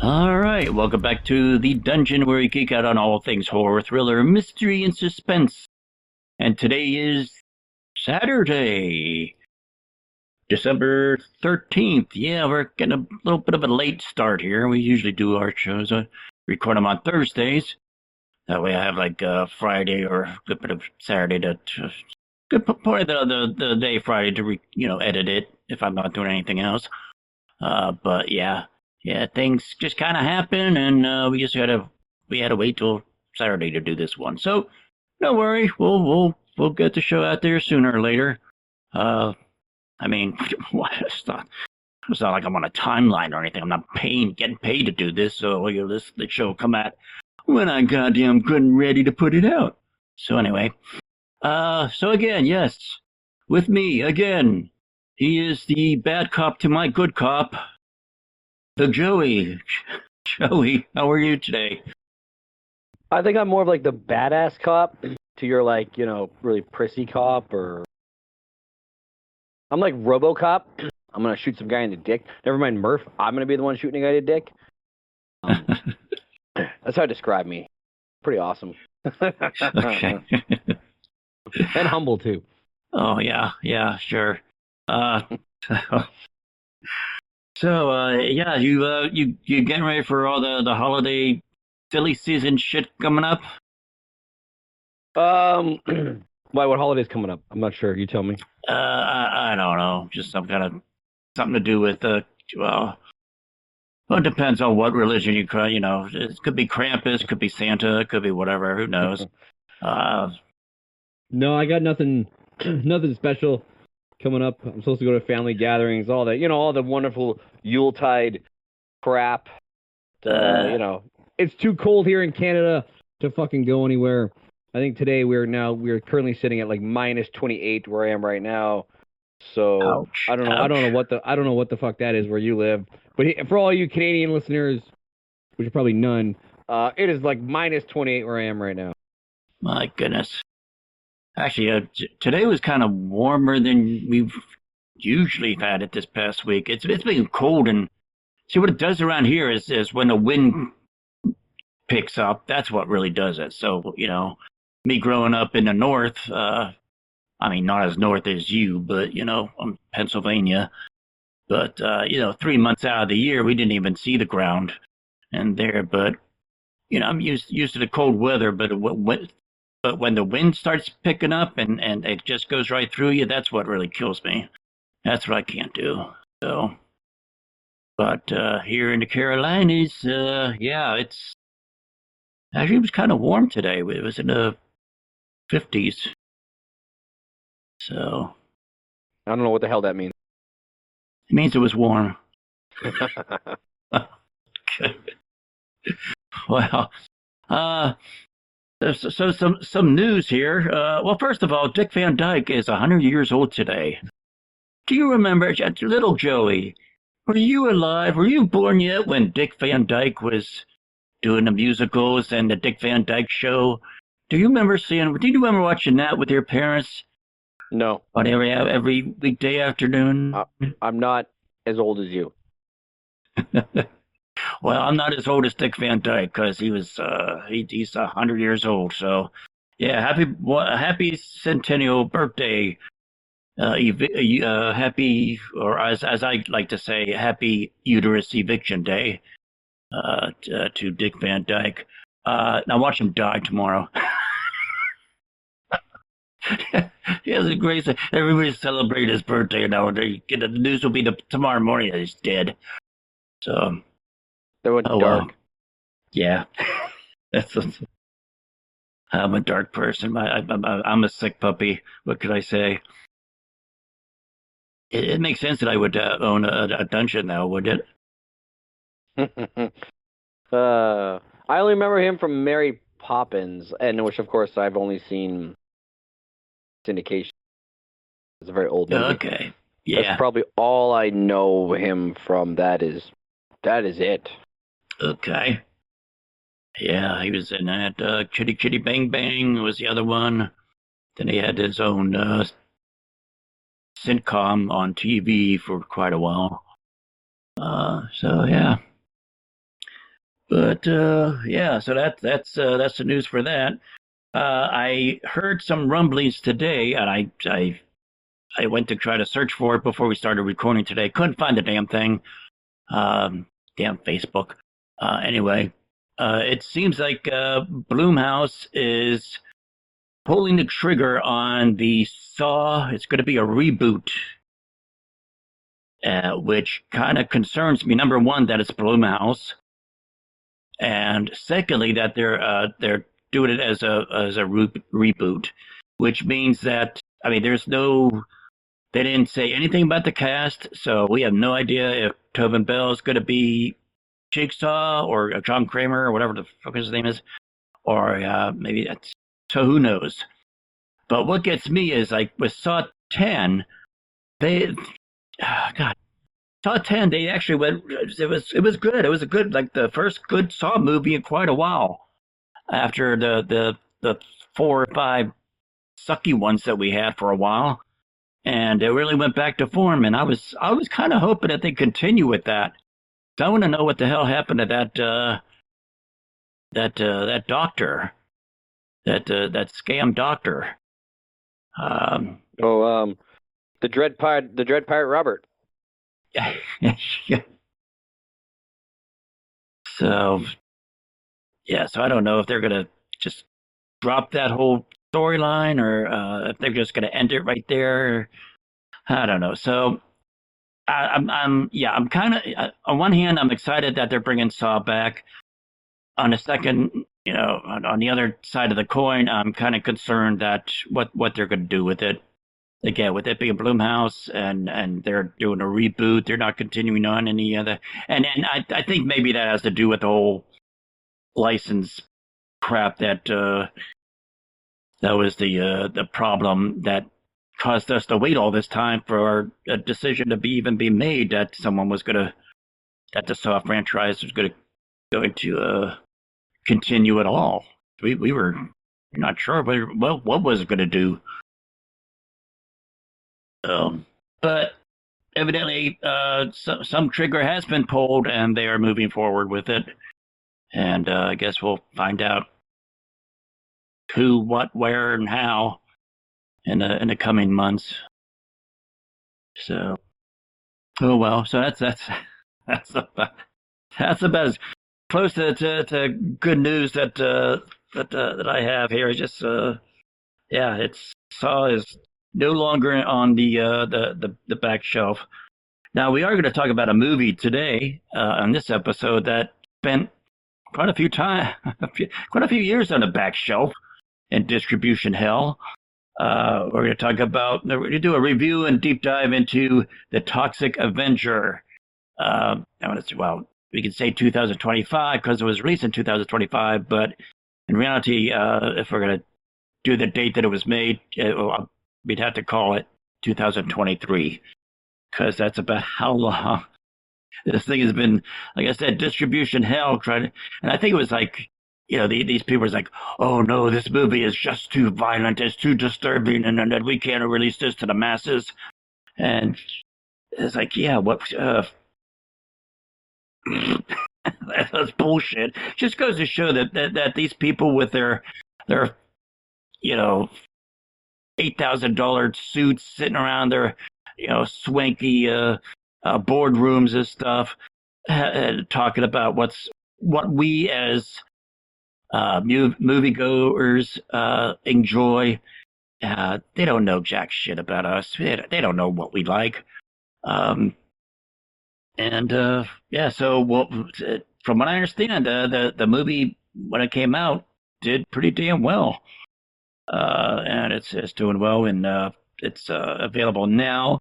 All right, welcome back to the dungeon where we geek out on all things horror, thriller, mystery, and suspense. And today is Saturday, December 13th. Yeah, we're getting a little bit of a late start here. We usually do our shows, record them on Thursdays. That way I have like Friday or a good bit of Saturday to good part of the day Friday to edit it if I'm not doing anything else. But yeah, things just kind of happen, and we had to wait till Saturday to do this one. So don't worry, we'll get the show out there sooner or later. I mean, it's not like I'm on a timeline or anything. I'm not getting paid to do this, so the show will come out when I goddamn good and ready to put it out. So anyway, so again, yes, with me again, he is the bad cop to my good cop. The Joey. Joey, how are you today? I think I'm more of like the badass cop to your really prissy cop, or I'm like RoboCop. I'm gonna shoot some guy in the dick. Never mind Murph. I'm gonna be the one shooting a guy in the dick. That's how I describe me. Pretty awesome. Okay. And humble too. Oh yeah, sure. Yeah, you getting ready for all the holiday silly season shit coming up? Why? What holiday's coming up? I'm not sure. You tell me. I don't know. Just something to do with well, it depends on what religion you cry. It could be Krampus, could be Santa, it could be whatever. Who knows? No, I got nothing. Nothing special coming up. I'm supposed to go to family gatherings, all that. All the wonderful Yuletide crap. It's too cold here in Canada to fucking go anywhere. I think today we're currently sitting at like minus 28 where I am right now. So ouch, I don't know what the fuck that is where you live. But for all you Canadian listeners, which are probably none, it is like minus 28 where I am right now. My goodness. Actually, today was kind of warmer than we've usually had it this past week. It's been cold, and see what it does around here is when the wind picks up, that's what really does it. So me growing up in the north, I mean not as north as you, but I'm Pennsylvania. But 3 months out of the year we didn't even see the ground, and there. But I'm used to the cold weather, but when the wind starts picking up and it just goes right through you, that's what really kills me. That's what I can't do. So, but here in the Carolinas, it was kind of warm today. It was in the 50s. So, I don't know what the hell that means. It means it was warm. Okay. Well, so some news here. Well, first of all, Dick Van Dyke is 100 years old today. Do you remember, little Joey? Were you alive? Were you born yet when Dick Van Dyke was doing the musicals and the Dick Van Dyke Show? Do you remember watching that with your parents? No. On every weekday afternoon? I'm not as old as you. Well, I'm not as old as Dick Van Dyke because he's 100 years old. So, yeah, happy centennial birthday, happy, or as I like to say, happy uterus eviction day, to Dick Van Dyke. Now watch him die tomorrow. He has a great. Everybody celebrate his birthday now. The news will be tomorrow morning that he's dead. So. They went dark. Yeah, I'm a dark person. I'm a sick puppy. What could I say? It makes sense that I would own a dungeon now, would it? I only remember him from Mary Poppins, and which of course I've only seen syndication. It's a very old movie. Okay, yeah. That's probably all I know him from. That is it. Okay. Yeah, he was in that. Chitty Chitty Bang Bang was the other one. Then he had his own sitcom on TV for quite a while. So yeah. But yeah, so that's the news for that. I heard some rumblings today, and I went to try to search for it before we started recording today. Couldn't find the damn thing. Damn Facebook. Anyway, it seems like Blumhouse is pulling the trigger on the Saw. It's going to be a reboot, which kind of concerns me. Number one, that it's Blumhouse, and secondly, that they're doing it as a reboot, which means that there's no. They didn't say anything about the cast, so we have no idea if Tobin Bell is going to be Jigsaw or John Kramer or whatever the fuck his name is, or maybe that's. So who knows? But what gets me is like with Saw 10, they, God, Saw 10, they actually went. It was good. It was a good, like the first good Saw movie in quite a while. After the 4 or 5 sucky ones that we had for a while, and it really went back to form. And I was kind of hoping that they continue with that. So I want to know what the hell happened to that doctor, that scam doctor. The Dread Pirate Robert. Yeah. So yeah, so I don't know if they're gonna just drop that whole storyline or if they're just gonna end it right there. I don't know. So I'm kind of on one hand I'm excited that they're bringing Saw back. On the second, on the other side of the coin, I'm kind of concerned that what they're going to do with it. Again, with it being Blumhouse and they're doing a reboot, they're not continuing on any other. And I think maybe that has to do with the whole license crap that was the problem that caused us to wait all this time for a decision to even be made that that the Saw franchise was going to continue at all. We were not sure what was it going to do. But evidently, some trigger has been pulled, and they are moving forward with it. And I guess we'll find out who, what, where, and how in the coming months. So, oh well. So that's about as close to good news that I have here. Just yeah, it's Saw is no longer on the back shelf. Now we are going to talk about a movie today on this episode that spent quite a few years on the back shelf in distribution hell. We're going to talk about. We're going to do a review and deep dive into the Toxic Avenger. Well, we can say 2025 because it was released in 2025, but in reality, if we're going to do the date that it was made, we'd have to call it 2023 because that's about how long this thing has been, like I said, distribution hell. And I think it was like, these people was like, oh no, this movie is just too violent, it's too disturbing, and we can't release this to the masses. And it's like, yeah, what? That's bullshit. Just goes to show that these people with their $8,000 suits sitting around their swanky boardrooms and stuff, talking about what we as moviegoers enjoy. They don't know jack shit about us. They don't know what we like. So from what I understand, the movie when it came out did pretty damn well, and it's doing well, and it's available now.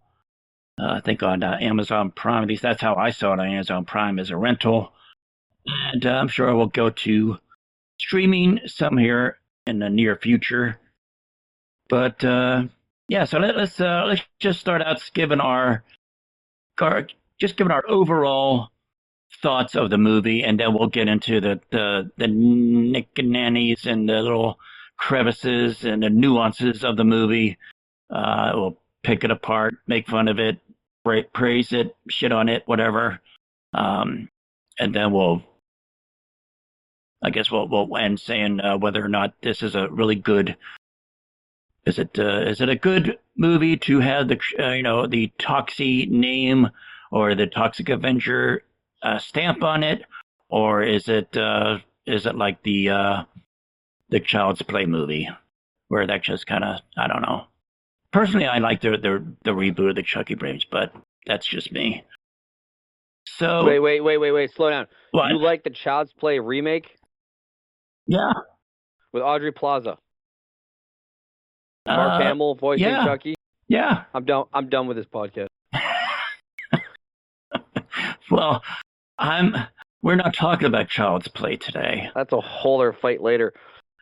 I think on Amazon Prime. At least that's how I saw it on Amazon Prime as a rental, and I'm sure I will go to streaming some here in the near future. But yeah, so let's just start out giving our overall thoughts of the movie, and then we'll get into the nick and nannies and the little crevices and the nuances of the movie. We'll pick it apart, make fun of it, praise it, shit on it, whatever. And then we'll I guess we'll end saying whether or not this is a really good. Is it a good movie to have the the Toxie name or the Toxic Avenger stamp on it, or is it like the Child's Play movie where that just kind of, I don't know. Personally, I like the reboot of the Chucky Braves, but that's just me. So Wait. Slow down. what? You like the Child's Play remake Yeah. with Audrey Plaza, Mark Hamill voicing yeah. Chucky? Yeah. I'm done with this podcast. Well, we're not talking about Child's Play today. That's a whole other fight later.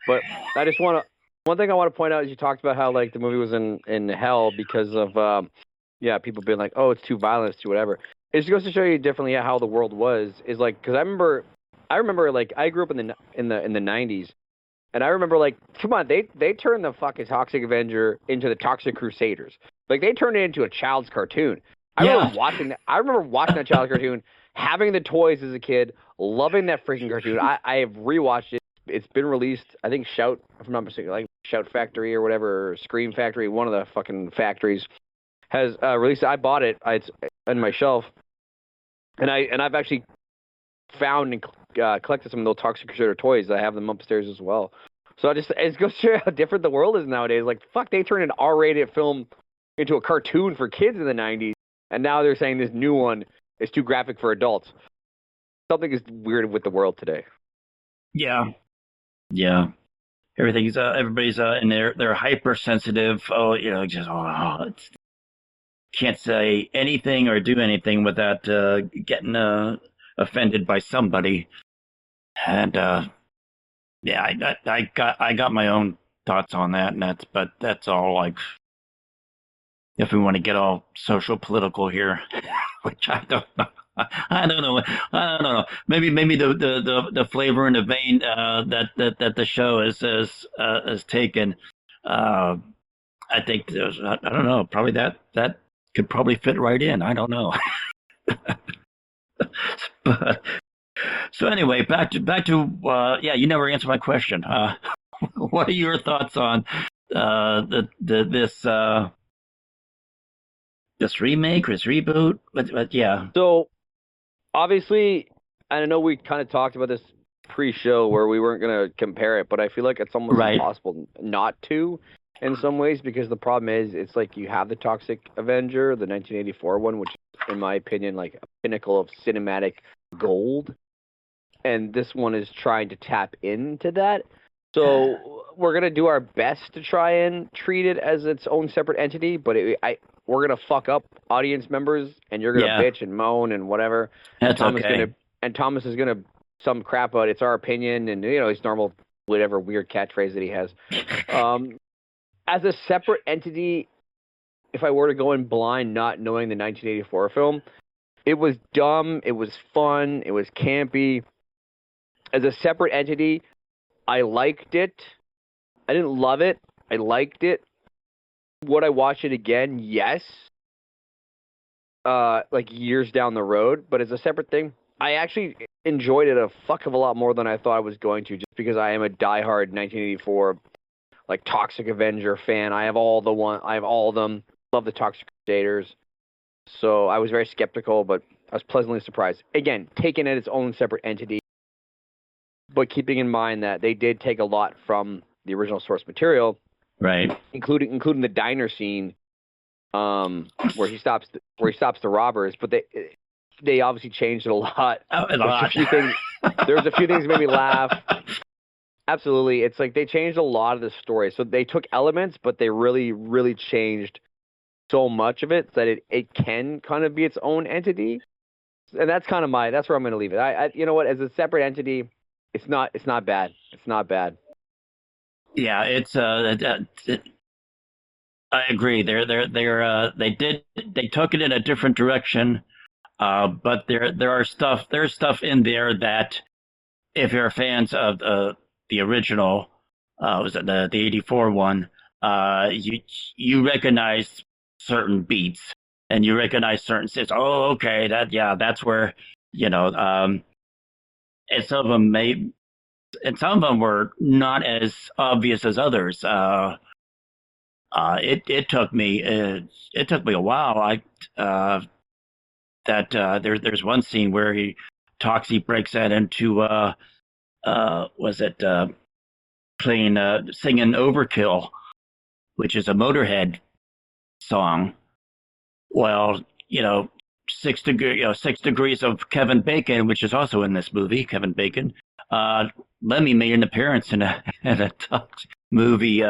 But I just want to. One thing I want to point out is you talked about how like the movie was in hell because of people being like, oh, it's too violent, it's too whatever. It just goes to show you differently how the world was. Is like, because I remember like I grew up in the 90s, and I remember like, come on, they turned the fucking Toxic Avenger into the Toxic Crusaders. Like they turned it into a child's cartoon. I remember watching that child's cartoon, having the toys as a kid, loving that freaking cartoon. I have rewatched it. It's been released, I think Shout, if I'm not mistaken, like Shout Factory or whatever, or Scream Factory, one of the fucking factories has released it. I bought it. It's on my shelf, and I've actually found and collected some of those Toxic Crusader toys. I have them upstairs as well. So it goes to show how different the world is nowadays. Like fuck, they turned an R-rated film into a cartoon for kids in the 90s, and now they're saying this new one is too graphic for adults. Something is weird with the world today. Yeah. Yeah. Everybody's and they're hypersensitive. Oh, it's can't say anything or do anything without getting offended by somebody. And I got my own thoughts on that, and that's all. Like, if we want to get all social political here, which I don't know. I don't know. Maybe the flavor and the vein that the show has taken. I think I don't know. Probably that could probably fit right in. I don't know. But so anyway, back to you never answered my question. What are your thoughts on this remake, this reboot? But yeah. So obviously, I know we kind of talked about this pre-show where we weren't going to compare it, but I feel like it's almost impossible not to in some ways, because the problem is it's like you have the Toxic Avenger, the 1984 one, which in my opinion like a pinnacle of cinematic gold, and this one is trying to tap into that. So we're going to do our best to try and treat it as its own separate entity, but we're going to fuck up audience members, and you're going to bitch and moan and whatever. That's okay. Thomas is going to some crap out. It's our opinion, and his normal whatever weird catchphrase that he has. As a separate entity, if I were to go in blind, not knowing the 1984 film, it was dumb, it was fun, it was campy. As a separate entity, I liked it. I didn't love it. I liked it. Would I watch it again? Yes. Like years down the road. But as a separate thing, I actually enjoyed it a fuck of a lot more than I thought I was going to, just because I am a diehard 1984 like Toxic Avenger fan. I have all of them. Love the Toxic Crusaders. So I was very skeptical, but I was pleasantly surprised. Again, taken as its own separate entity, but keeping in mind that they did take a lot from the original source material, right? Including the diner scene, where he stops the robbers. But they obviously changed it a lot. There's a few things that made me laugh. Absolutely, it's like they changed a lot of the story. So they took elements, but they really, really changed so much of it that it can kind of be its own entity. And that's kind of that's where I'm going to leave it. I you know what, as a separate entity, it's not bad. It's not bad. Yeah, it's I agree. They took it in a different direction, but there's stuff in there that if you're fans of the original, was it the 84 one, you recognize certain beats and you recognize certain scenes. Oh, okay, that's where and some of them and some of them were not as obvious as others. It took me a while. There's one scene where Toxie breaks that into was it playing singing Overkill, which is a Motorhead song. Well, 6 degrees of Kevin Bacon, which is also in this movie. Kevin Bacon, Lemmy made an appearance in a Toxic movie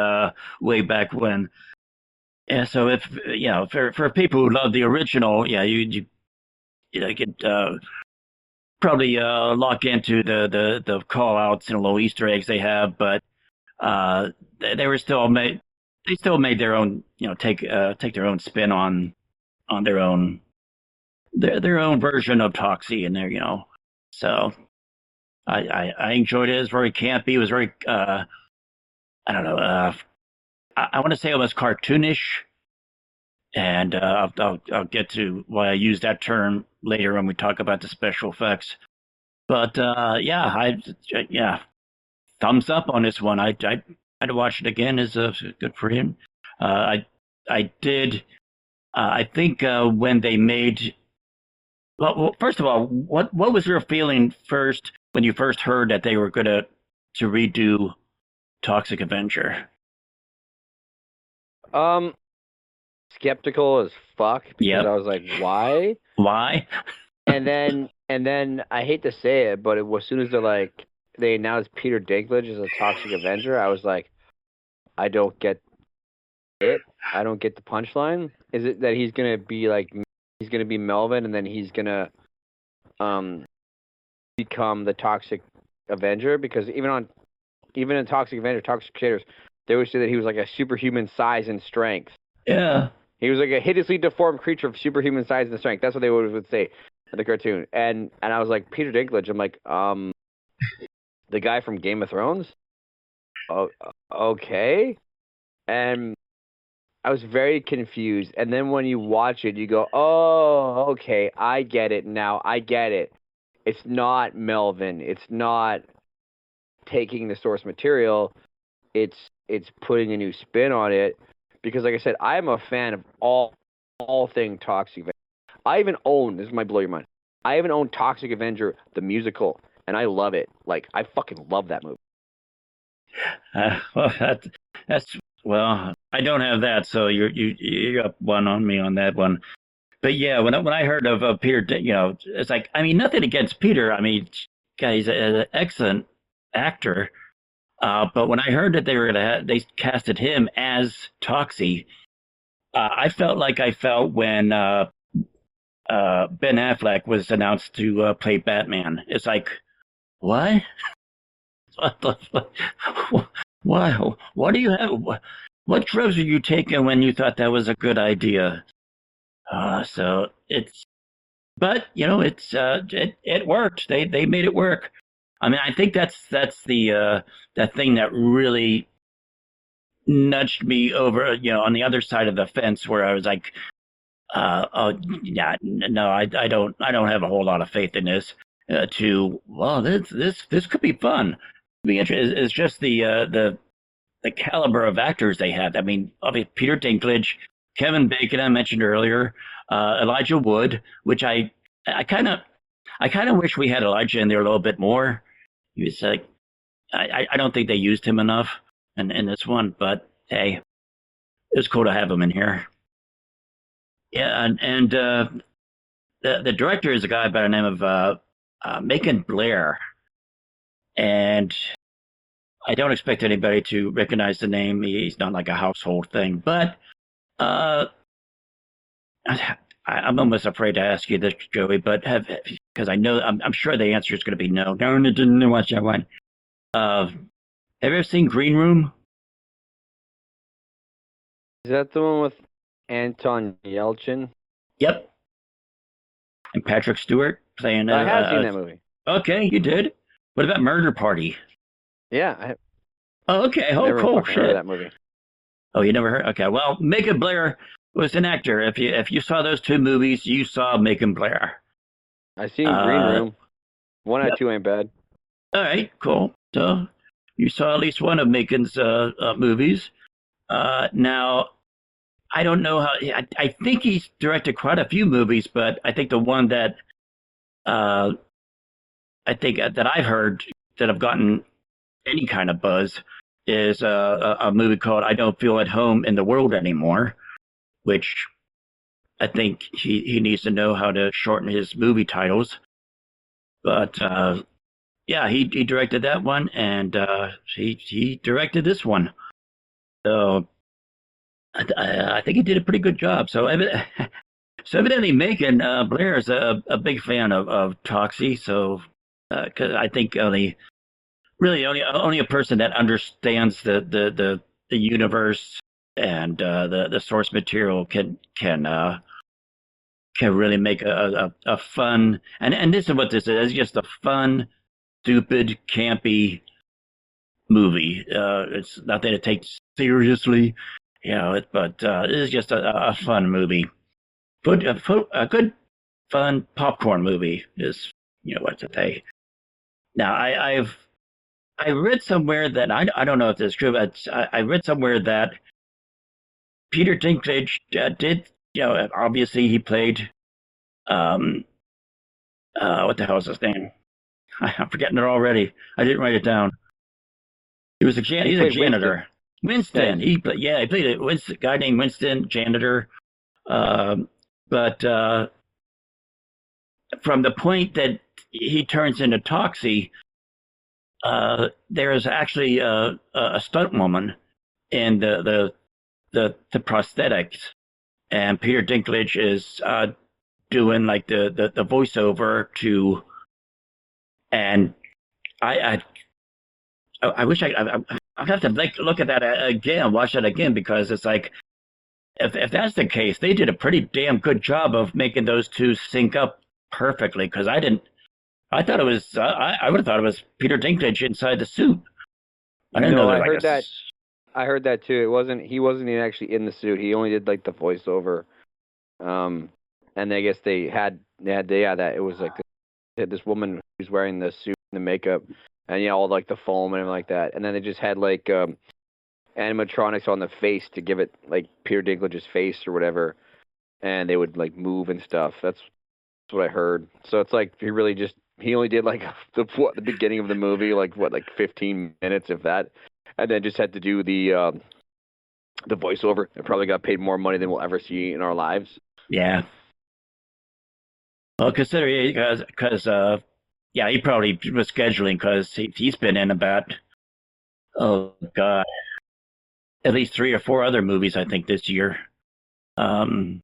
way back when. Yeah, so if for people who love the original, yeah, you could probably lock into the call outs and little Easter eggs they have, but they were still made. They still made their own, take their own spin on their own version of Toxie in there, So I enjoyed it. It was very campy. It was very I don't know. I want to say it was cartoonish, and I'll get to why I use that term later when we talk about the special effects. But yeah, thumbs up on this one. I'd watch it again. Is good for him. I did. I think when they made. Well, first of all, what was your feeling first when you first heard that they were going to redo Toxic Avenger? Skeptical as fuck because Yep. I was like, why? Why? And then I hate to say it, but as soon as they announced Peter Dinklage as a Toxic Avenger, I was like, I don't get it. I don't get the punchline. Is it that he's gonna be Melvin and then he's gonna become the Toxic Avenger? Because even in Toxic Avenger, Toxic Crusaders, they always say that he was like a superhuman size and strength. Yeah. He was like a hideously deformed creature of superhuman size and strength. That's what they would say in the cartoon. And I was like, Peter Dinklage. I'm like, the guy from Game of Thrones? Oh, okay. And I was very confused. And then when you watch it, you go, oh, okay, I get it now. I get it. It's not Melvin. It's not taking the source material. It's putting a new spin on it. Because, like I said, I'm a fan of all things Toxic Avenger. I even own, this might blow your mind, I even own Toxic Avenger, the musical, and I love it. Like, I fucking love that movie. Well, well, I don't have that, so you're up one on me on that one. But yeah, when I heard of Peter, it's like, I mean, nothing against Peter. I mean, guy, he's an excellent actor. But when I heard that they casted him as Toxie, I felt like I felt when Ben Affleck was announced to play Batman. It's like, what? What the fuck? What do you have? What drugs were you taking when you thought that was a good idea? So but it worked. They made it work. I mean, I think that's the that thing that really nudged me over, on the other side of the fence, where I was like, oh yeah, no, I don't have a whole lot of faith in this. Well, this could be fun. It's just the caliber of actors they had. I mean, Peter Dinklage, Kevin Bacon, I mentioned earlier, Elijah Wood, which I kind of wish we had Elijah in there a little bit more. He was like, I don't think they used him enough in this one, but hey, it was cool to have him in here. Yeah, and the director is a guy by the name of Macon Blair, and I don't expect anybody to recognize the name. He's not like a household thing, but I'm almost afraid to ask you this, Joey, but because I know I'm sure the answer is going to be no. No, I didn't watch that one. Have you ever seen Green Room? Is that the one with Anton Yelchin? Yep. And Patrick Stewart playing. I have seen that movie. Okay, you did. What about Murder Party? Yeah. Oh, okay. Oh, never cool. Heard of that movie. Oh, you never heard? Okay. Well, Macon Blair was an actor. If you saw those two movies, you saw Macon Blair. I seen Green Room. 1 out of 2 ain't bad. All right, cool. So you saw at least one of Macon's movies. Now, I don't know how. I think he's directed quite a few movies, but I think the one that uh, I think that I've heard that have gotten any kind of buzz is a movie called "I Don't Feel at Home in the World Anymore," which I think he needs to know how to shorten his movie titles. But yeah, he directed that one, and he directed this one. So I think he did a pretty good job. So so evidently, Macon Blair is a big fan of Toxie. So because I think only a person that understands the universe and the source material can really make a fun and this is what this is. It's just a fun, stupid, campy movie. It's nothing to take seriously, but it is just a fun movie. A good, fun popcorn movie is, what to say. Now, I read somewhere that I don't know if this is true, but I read somewhere that Peter Dinklage did, obviously he played, what the hell is his name? I'm forgetting it already. I didn't write it down. He's a janitor. Winston. He played a guy named Winston, janitor. But from the point that he turns into Toxie, there is actually a stunt woman in the prosthetics, and Peter Dinklage is doing like the voiceover to, and I wish I'll have to look at that again, watch that again, because it's like if that's the case, they did a pretty damn good job of making those two sync up perfectly. Because I thought it was I would have thought it was Peter Dinklage inside the suit. I didn't know. I heard that. I heard that too. He wasn't even actually in the suit. He only did like the voiceover. And I guess they had that it was like this woman who's wearing the suit and the makeup, and all like the foam and everything like that. And then they just had like animatronics on the face to give it like Peter Dinklage's face or whatever, and they would like move and stuff. That's what I heard. So it's like he only did like the beginning of the movie, like 15 minutes if that, and then just had to do the voiceover. It probably got paid more money than we'll ever see in our lives. Yeah. Well, considering because he probably was scheduling because he's been in about, oh God, at least 3 or 4 other movies I think this year. Still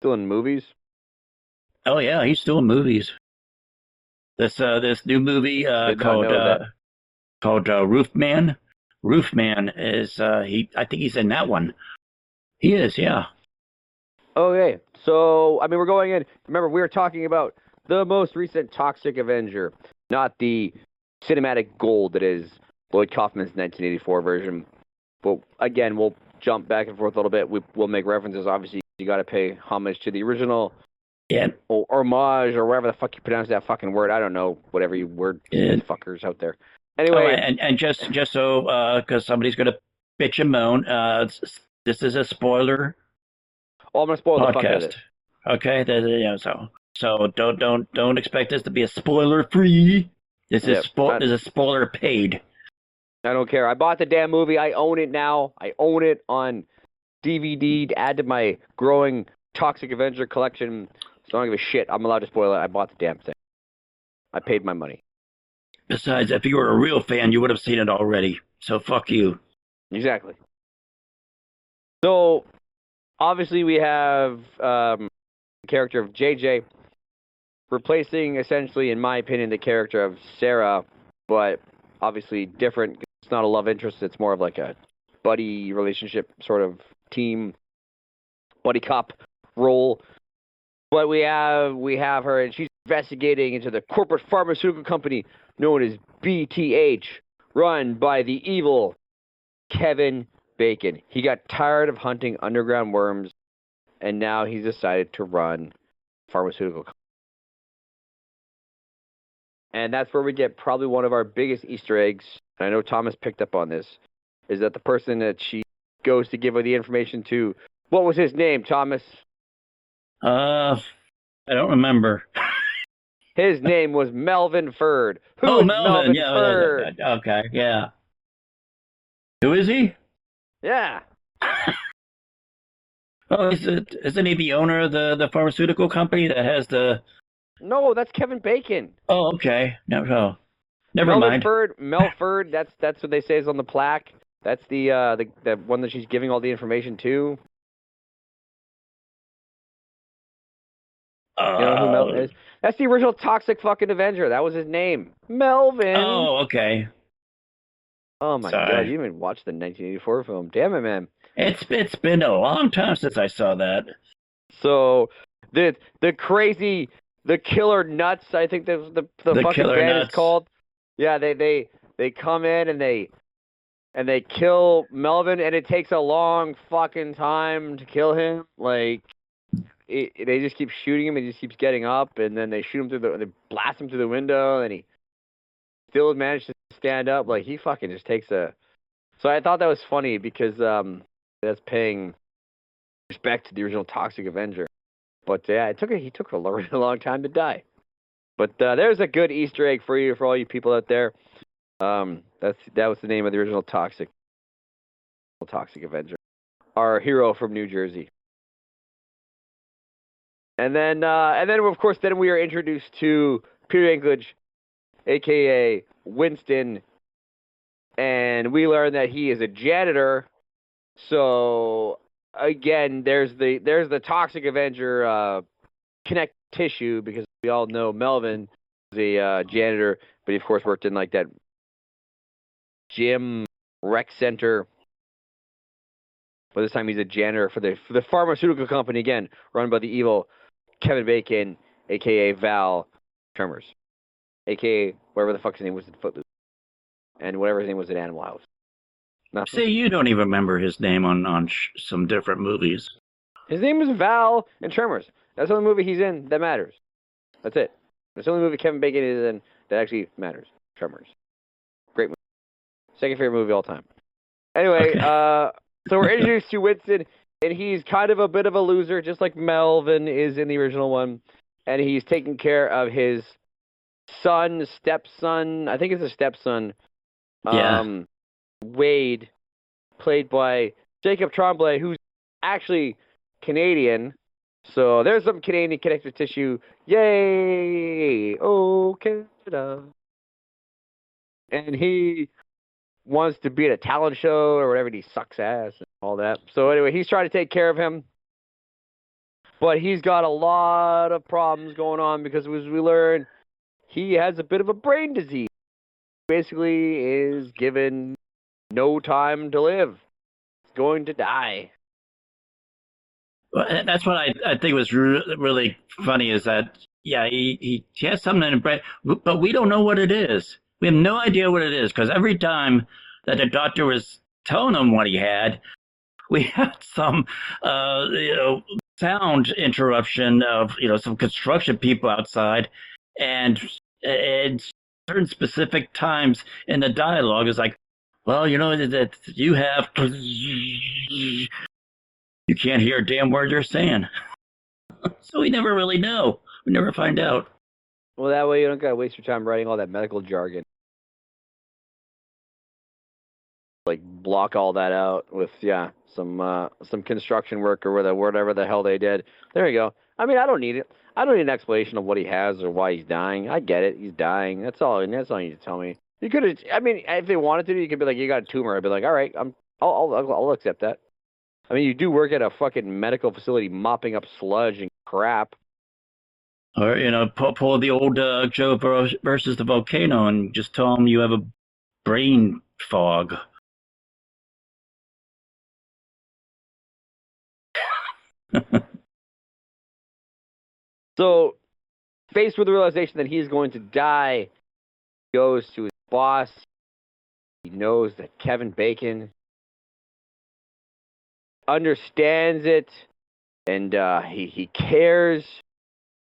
in movies? Oh yeah, he's still in movies. This new movie called Roofman. Roofman is I think he's in that one. He is, yeah. Okay, so I mean we're going in. Remember, we were talking about the most recent Toxic Avenger, not the cinematic gold that is Lloyd Kaufman's 1984 version. But again, we'll jump back and forth a little bit. We'll make references. Obviously, you got to pay homage to the original. Yeah. Or homage, or whatever the fuck you pronounce that fucking word. I don't know. Whatever you word fuckers out there. Anyway. And just so, because somebody's going to bitch and moan, this is a spoiler. Oh, I'm going to spoil podcast. The fuck out of this. Okay, so don't expect this to be a spoiler free. This is a spoiler paid. I don't care. I bought the damn movie. I own it now. I own it on DVD to add to my growing Toxic Avenger collection. So I don't give a shit. I'm allowed to spoil it. I bought the damn thing. I paid my money. Besides, if you were a real fan, you would have seen it already. So fuck you. Exactly. So obviously we have the character of JJ replacing, essentially, in my opinion, the character of Sarah, but obviously different. It's not a love interest. It's more of like a buddy relationship, sort of team buddy cop role. But we have her, and she's investigating into the corporate pharmaceutical company known as BTH, run by the evil Kevin Bacon. He got tired of hunting underground worms, and now he's decided to run pharmaceutical company. And that's where we get probably one of our biggest Easter eggs I know Thomas picked up on this, is that the person that she goes to give her the information to, what was his name, Thomas? I don't remember. His name was Melvin Ferd. Who Oh, is Melvin. Melvin Yeah. Ferd? Okay. Yeah. Who is he? Yeah. Oh, isn't he the owner of the pharmaceutical company that has the? No, that's Kevin Bacon. Oh, okay. No, never Melvin mind. Ferd, Mel Ferd, that's what they say is on the plaque. That's the one that she's giving all the information to. You know who Melvin is? That's the original Toxic fucking Avenger. That was his name. Melvin. Oh, okay. Oh my God, Sorry. you even watched the 1984 film. Damn it, man. It's been a long time since I saw that. So the crazy, the Killer Nuts, I think the fucking Killer band Nuts. is called. Yeah, they come in and they kill Melvin, and it takes a long fucking time to kill him. Like they just keep shooting him, and he just keeps getting up, and then they shoot him they blast him through the window, and he still managed to stand up. Like he fucking just takes a. So I thought that was funny because that's paying respect to the original Toxic Avenger. But yeah, he took a really long time to die. But there's a good Easter egg for you, for all you people out there. That was the name of the original Toxic Avenger, our hero from New Jersey. And then of course we are introduced to Peter Dinklage, aka Winston, and we learn that he is a janitor. So again, there's the Toxic Avenger connect tissue, because we all know Melvin is a janitor, but he of course worked in like that gym rec center. But this time he's a janitor for the pharmaceutical company, again run by the evil Kevin Bacon, aka Val Tremors, aka whatever the fuck his name was in Footloose, and whatever his name was in Animal House. Nothing. See, you don't even remember his name on some different movies. His name is Val in Tremors. That's the only movie he's in that matters. That's it. That's the only movie Kevin Bacon is in that actually matters. Tremors. Great movie. Second favorite movie of all time. Anyway, okay. So we're introduced to Winston, and he's kind of a bit of a loser, just like Melvin is in the original one. And he's taking care of his stepson, I think it's a stepson, Wade, played by Jacob Tremblay, who's actually Canadian. So there's some Canadian connective tissue. Yay! Oh, Canada. And he wants to be at a talent show or whatever, and he sucks ass and all that. So anyway, he's trying to take care of him. But he's got a lot of problems going on, because as we learn, he has a bit of a brain disease. Basically is given no time to live. He's going to die. Well, that's what I think was really funny, is that, yeah, he has something in the brain, but we don't know what it is. We have no idea what it is, because every time that the doctor was telling him what he had, we had some sound interruption of some construction people outside, and certain specific times in the dialogue is like, well, that you have, you can't hear a damn word you're saying. So we never really know. We never find out. Well, that way you don't gotta waste your time writing all that medical jargon. Like, block all that out with some construction work or whatever the hell they did. There you go. I mean, I don't need it. I don't need an explanation of what he has or why he's dying. I get it. He's dying. That's all you need to tell me. You could have. I mean, if they wanted to, you could be like, you got a tumor. I'd be like, all right, I'll accept that. I mean, you do work at a fucking medical facility mopping up sludge and crap. Or, pull the old Joe versus the volcano and just tell him you have a brain fog. So, faced with the realization that he's going to die, he goes to his boss. He knows that Kevin Bacon understands it, and he cares.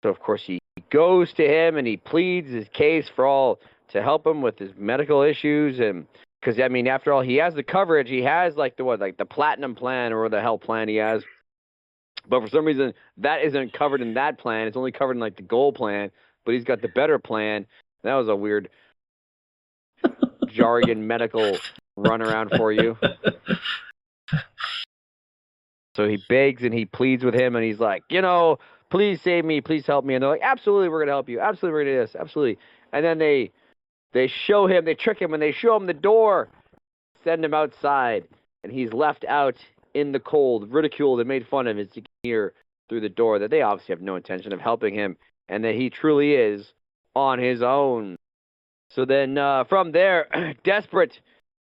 So, of course, he goes to him and he pleads his case for all to help him with his medical issues, and because I mean, after all, he has the coverage. He has like the platinum plan or the hell plan he has. But for some reason, that isn't covered in that plan. It's only covered in like the gold plan. But he's got the better plan. That was a weird jargon medical runaround for you. So he begs and he pleads with him, and he's like, please save me, please help me. And they're like, absolutely, we're gonna help you. Absolutely, we're gonna do this. Absolutely. And then they show him, they trick him, and they show him the door, send him outside, and he's left out in the cold, ridiculed and made fun of as he can hear through the door that they obviously have no intention of helping him, and that he truly is on his own. So then from there, desperate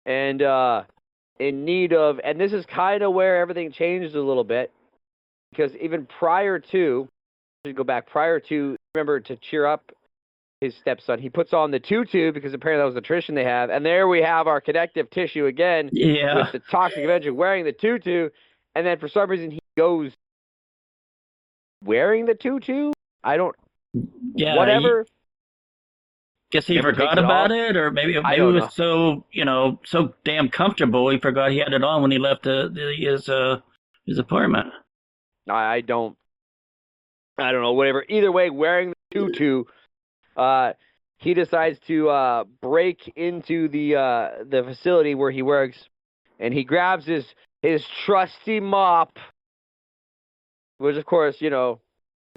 and in need of, and this is kind of where everything changed a little bit, because even prior to, remember, to cheer up his stepson, he puts on the tutu, because apparently that was the tradition they have, and there we have our connective tissue again, with the Toxic Avenger wearing the tutu, and then for some reason he goes wearing the tutu? Whatever. Guess he forgot about it, or maybe it was so so damn comfortable he forgot he had it on when he left his apartment. I don't know. Whatever. Either way, wearing the tutu, he decides to break into the facility where he works, and he grabs his trusty mop, which of course the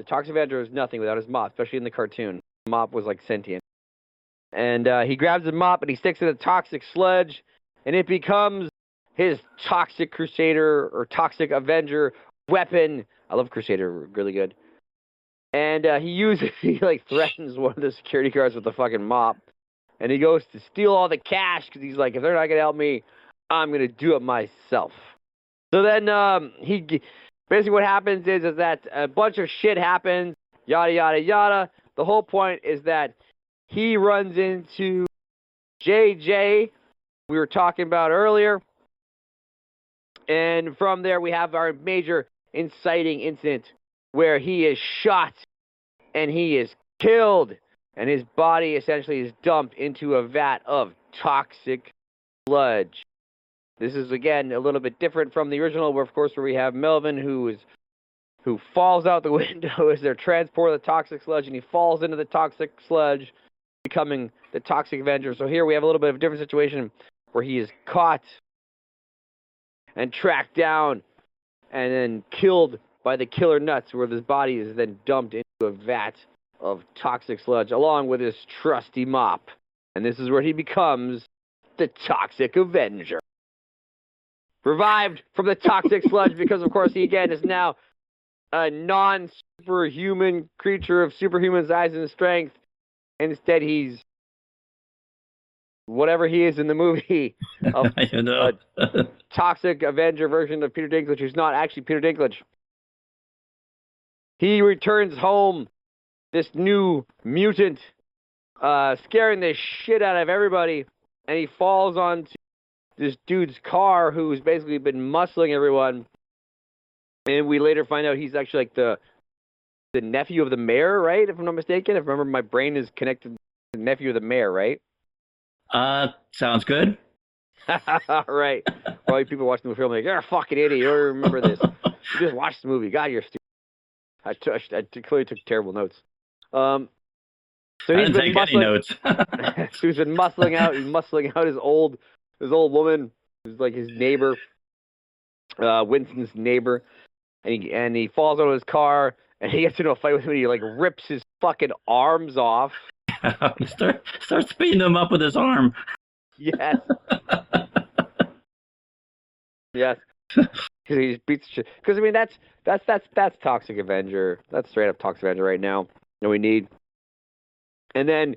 Toxic Avenger is nothing without his mop, especially in the cartoon. The mop was like sentient. And he grabs the mop and he sticks it in a toxic sludge, and it becomes his Toxic Crusader or Toxic Avenger weapon. I love Crusader, really good. And he threatens one of the security guards with the fucking mop, and he goes to steal all the cash because he's like, if they're not gonna help me, I'm gonna do it myself. So then basically what happens is that a bunch of shit happens, yada yada yada. The whole point is that he runs into JJ, we were talking about earlier. And from there, we have our major inciting incident where he is shot and he is killed. And his body essentially is dumped into a vat of toxic sludge. This is, again, a little bit different from the original, where, of course, we have Melvin who falls out the window as they're transporting the toxic sludge, and he falls into the toxic sludge, becoming the Toxic Avenger. So here we have a little bit of a different situation where he is caught and tracked down and then killed by the killer nuts, where his body is then dumped into a vat of toxic sludge along with his trusty mop. And this is where he becomes the Toxic Avenger. Revived from the toxic sludge because, of course, he again is now a non-superhuman creature of superhuman size and strength. Instead, he's whatever he is in the movie, a Toxic Avenger version of Peter Dinklage, who's not actually Peter Dinklage. He returns home, this new mutant, scaring the shit out of everybody, and he falls onto this dude's car who's basically been muscling everyone. And we later find out he's actually like the nephew of the mayor, right? If I'm not mistaken. If I remember, my brain is connected to the nephew of the mayor, right? Sounds good. Right. All you people watching the film are like, you're a fucking idiot. You don't remember this. You just watched the movie. God, you're stupid. I clearly took terrible notes. So I didn't take any notes. So he's been muscling out his old woman, who's like his neighbor, Winston's neighbor, and he falls out of his car, and he gets into a fight with him, and he like rips his fucking arms off. He starts beating him up with his arm. Yes. Yes. Because he just beats shit. Because I mean that's Toxic Avenger. That's straight up Toxic Avenger right now. That we need. And then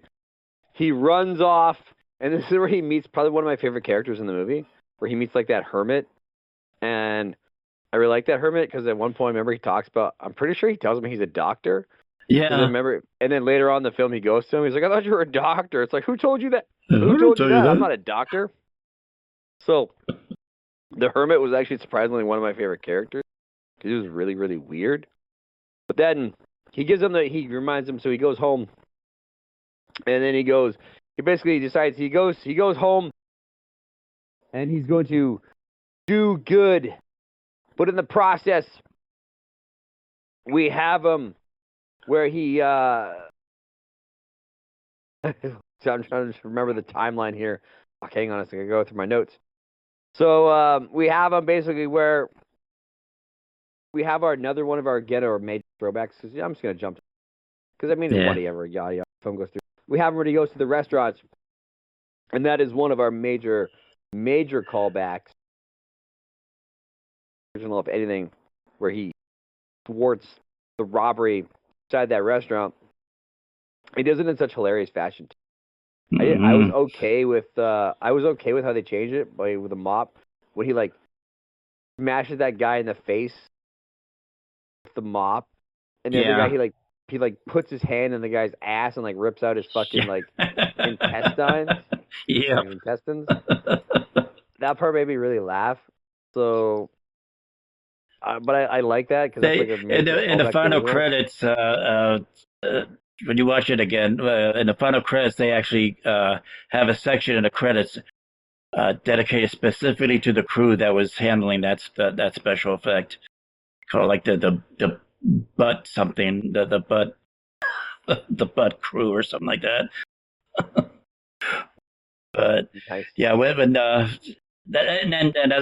he runs off, and this is where he meets probably one of my favorite characters in the movie, where he meets like that hermit. And I really like that hermit because at one point, remember, he talks about, I'm pretty sure he tells me he's a doctor. Yeah. And then later on in the film, he goes to him. He's like, I thought you were a doctor. It's like, who told you that? Who told you that? I'm not a doctor. So the hermit was actually surprisingly one of my favorite characters because he was really, really weird. But then he reminds him, so he goes home. And then he goes, he basically decides he goes home and he's going to do good. But in the process, we have him where he so I'm trying to remember the timeline here. Okay, hang on a second, I go through my notes. So we have him basically where we have another one of our major throwbacks. Cause I'm just gonna jump because I mean whatever yada film goes through. We have him when he goes to the restaurants, and that is one of our major callbacks. Original, if anything, where he thwarts the robbery inside that restaurant. He does it in such hilarious fashion. I was okay with how they changed it with the mop when he like smashes that guy in the face with the mop, and the other guy he puts his hand in the guy's ass and like rips out his fucking like intestines. Yeah, intestines. That part made me really laugh. So, but I like that because like in the final credits. When you watch it again, in the final credits, they actually have a section in the credits dedicated specifically to the crew that was handling that special effect, called like the butt something, the butt the butt crew or something like that. But nice. yeah, when and as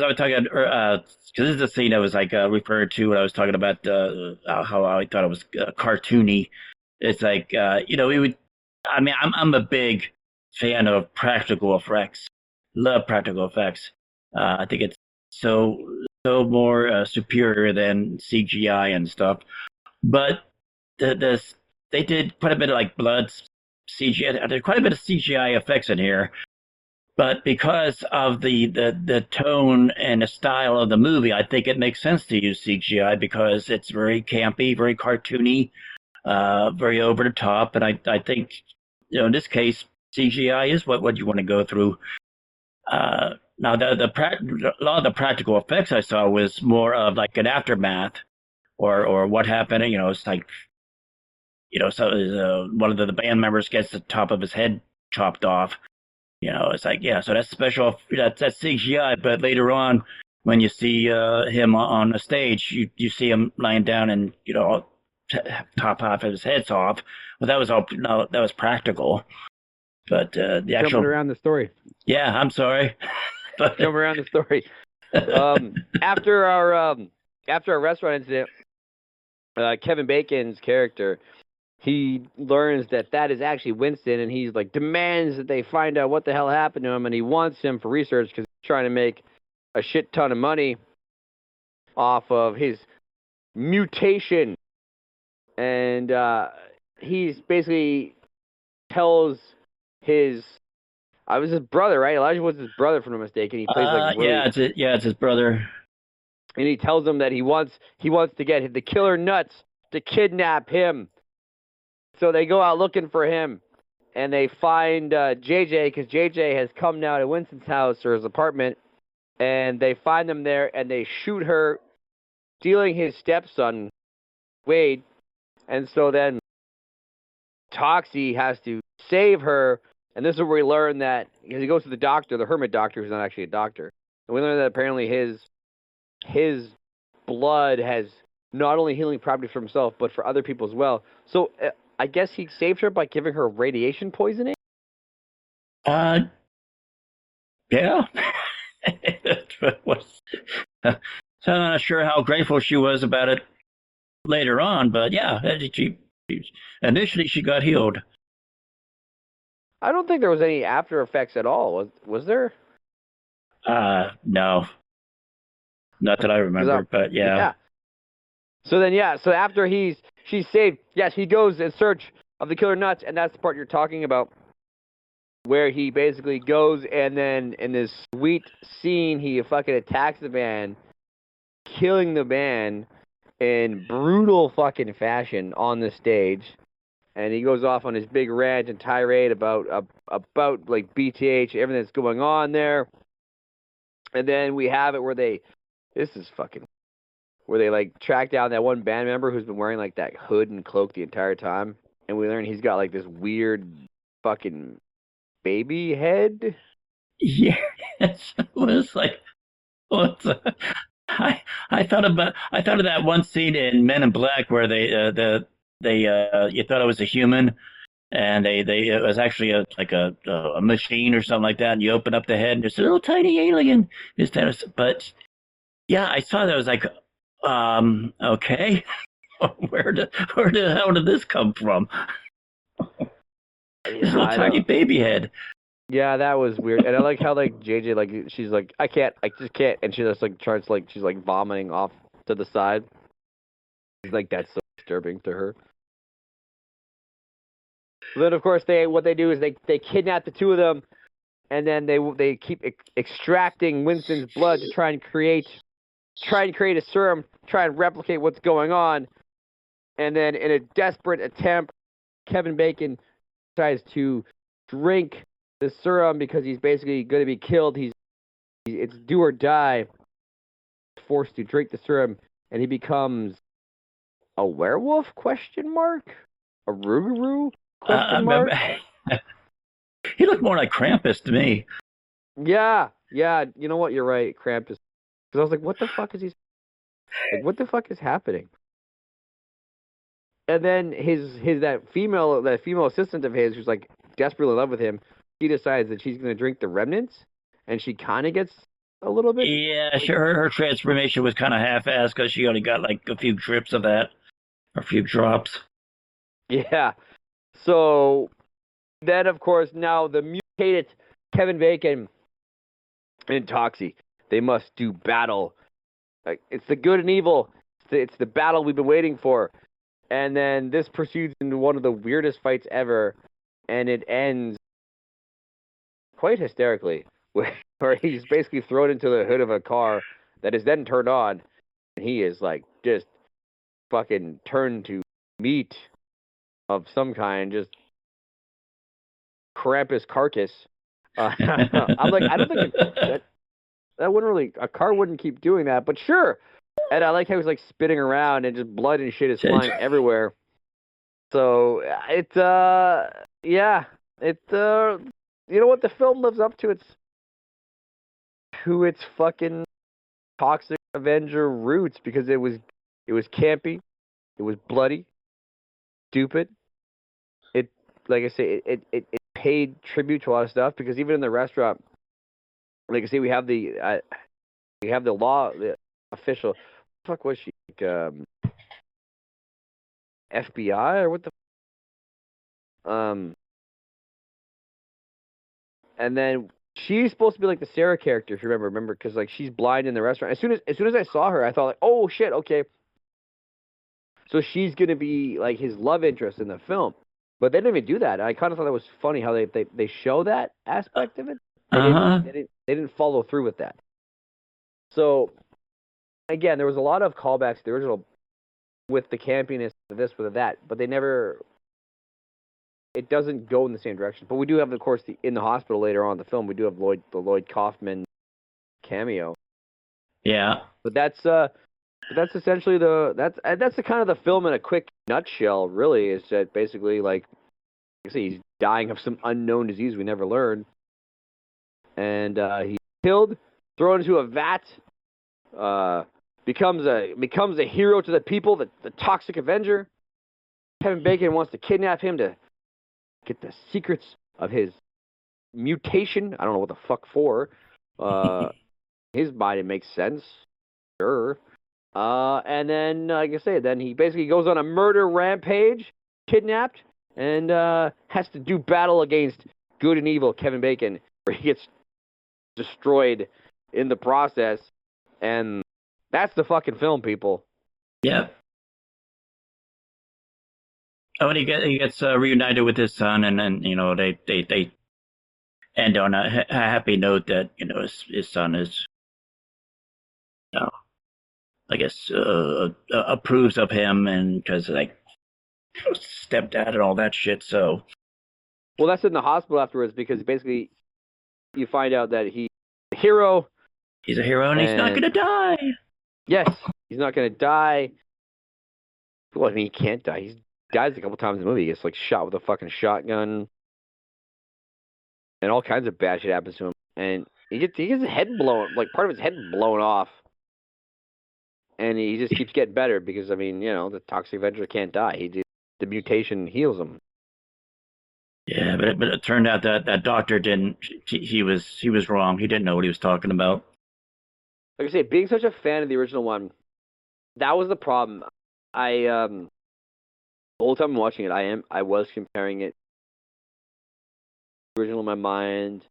I was talking, because this is the scene I was like referred to when I was talking about how I thought it was cartoony. It's like we would. I mean, I'm a big fan of practical effects. Love practical effects. I think it's so more superior than CGI and stuff. But they did quite a bit of like blood CGI. There's quite a bit of CGI effects in here. But because of the tone and the style of the movie, I think it makes sense to use CGI because it's very campy, very cartoony, very over the top. And I think, in this case, CGI is what you want to go through. Now, a lot of the practical effects I saw was more of like an aftermath or what happened. It's like, so one of the band members gets the top of his head chopped off. It's like, so that's special. That's CGI. But later on, when you see him on the stage, you see him lying down and top half of his head's off. Well, that was all. No, that was practical. But the actual jumping around the story. Yeah, I'm sorry. But jumping around the story. After our restaurant incident, Kevin Bacon's character, he learns that is actually Winston, and he's like demands that they find out what the hell happened to him, and he wants him for research because he's trying to make a shit ton of money off of his mutation, and he's basically tells his I was his brother, right? Elijah was his brother, if I'm not mistaken. He plays like really, it's his brother, and he tells him that he wants to get the killer nuts to kidnap him. So they go out looking for him, and they find JJ, because JJ has come now to Winston's house or his apartment, and they find them there, and they shoot her, stealing his stepson, Wade. And so then Toxie has to save her, and this is where we learn that, because he goes to the doctor, the hermit doctor, who's not actually a doctor, and we learn that apparently his blood has not only healing properties for himself, but for other people as well. So I guess he saved her by giving her radiation poisoning? Yeah. So I'm not sure how grateful she was about it later on, but yeah, initially she got healed. I don't think there was any after effects at all. Was there? No. Not that I remember, but yeah. So after she's saved, yes, he goes in search of the killer nuts, and that's the part you're talking about, where he basically goes and then in this sweet scene, he fucking attacks the band, killing the band in brutal fucking fashion on the stage, and he goes off on his big rant and tirade about like BTH, everything that's going on there, and then we have it where they like track down that one band member who's been wearing like that hood and cloak the entire time, and we learn he's got like this weird fucking baby head. Yes, it was like what I I thought of that one scene in Men in Black where they you thought it was a human and they it was actually a machine or something like that, and you open up the head and there's a little tiny alien. But yeah, I saw that. I was like, okay, where the hell did this come from? This little tiny baby head. Yeah, that was weird. And I like how like JJ like she's like I just can't, and she just like tries like she's like vomiting off to the side. Like that's so disturbing to her. But then of course what they do is they kidnap the two of them, and then they keep extracting Winston's blood to try and create a serum, try and replicate what's going on. And then in a desperate attempt, Kevin Bacon tries to drink the serum because he's basically going to be killed. It's do or die. Forced to drink the serum, and he becomes a werewolf? Question mark. A Rougarou? Question mark. He looked more like Krampus to me. Yeah. You know what? You're right, Krampus. Because I was like, what the fuck is he? Like, what the fuck is happening? And then that female assistant of his, who's like desperately in love with him, she decides that she's going to drink the remnants, and she kind of gets a little bit. Yeah, sure. Her transformation was kind of half-assed because she only got like a few drips of that, or a few drops. Yeah. So then, of course, now the mutated Kevin Bacon and Toxie, they must do battle. Like, it's the good and evil. It's the battle we've been waiting for. And then this proceeds into one of the weirdest fights ever, and it ends quite hysterically, where he's basically thrown into the hood of a car that is then turned on, and he is like just fucking turned to meat of some kind, just Krampus carcass. I'm like, I don't think that wouldn't really, a car wouldn't keep doing that, but sure. And I like how he's like spitting around and just blood and shit is flying everywhere. So it's yeah, it's you know what, the film lives up to its fucking Toxic Avenger roots, because it was campy, it was bloody, stupid. It, like I say, it paid tribute to a lot of stuff, because even in the restaurant, like I say, we have the law, the official. What the fuck was she? Like, FBI or what the? And then she's supposed to be like the Sarah character, if you remember, because like she's blind in the restaurant. As soon as I saw her, I thought like, oh shit, okay. So she's gonna be like his love interest in the film, but they didn't even do that. I kind of thought that was funny how they show that aspect of it. They didn't follow through with that. So again, there was a lot of callbacks to the original with the campiness of this, with that, but they never. It doesn't go in the same direction. But we do have, of course, in the hospital later on in the film, we do have the Lloyd Kaufman cameo. Yeah. But that's essentially that's the kind of the film in a quick nutshell. Really, is that basically like I say, he's dying of some unknown disease we never learned, and he's killed, thrown into a vat, becomes a hero to the people, the Toxic Avenger. Kevin Bacon wants to kidnap him to get the secrets of his mutation. I don't know what the fuck for. His mind, it makes sense. Sure. And then, like I say, then he basically goes on a murder rampage, kidnapped, and has to do battle against good and evil Kevin Bacon, where he gets destroyed in the process. And that's the fucking film, people. Yeah. Oh, and he gets reunited with his son, and then they end on a happy note that his son is, I guess, approves of him, and because like stepdad and all that shit. So, well, that's in the hospital afterwards, because basically you find out that he's a hero. He's a hero, and he's not gonna die. Yes, he's not gonna die. Well, I mean, he can't die. He dies a couple times in the movie. He gets like shot with a fucking shotgun. and all kinds of bad shit happens to him, and he gets his head blown, like part of his head blown off, and he just keeps getting better because I mean, the Toxic Avenger can't die. The mutation heals him. Yeah, but it turned out that doctor didn't. He was wrong. He didn't know what he was talking about. Like I say, being such a fan of the original one, that was the problem. The whole time I'm watching it, I was comparing it to the original in my mind.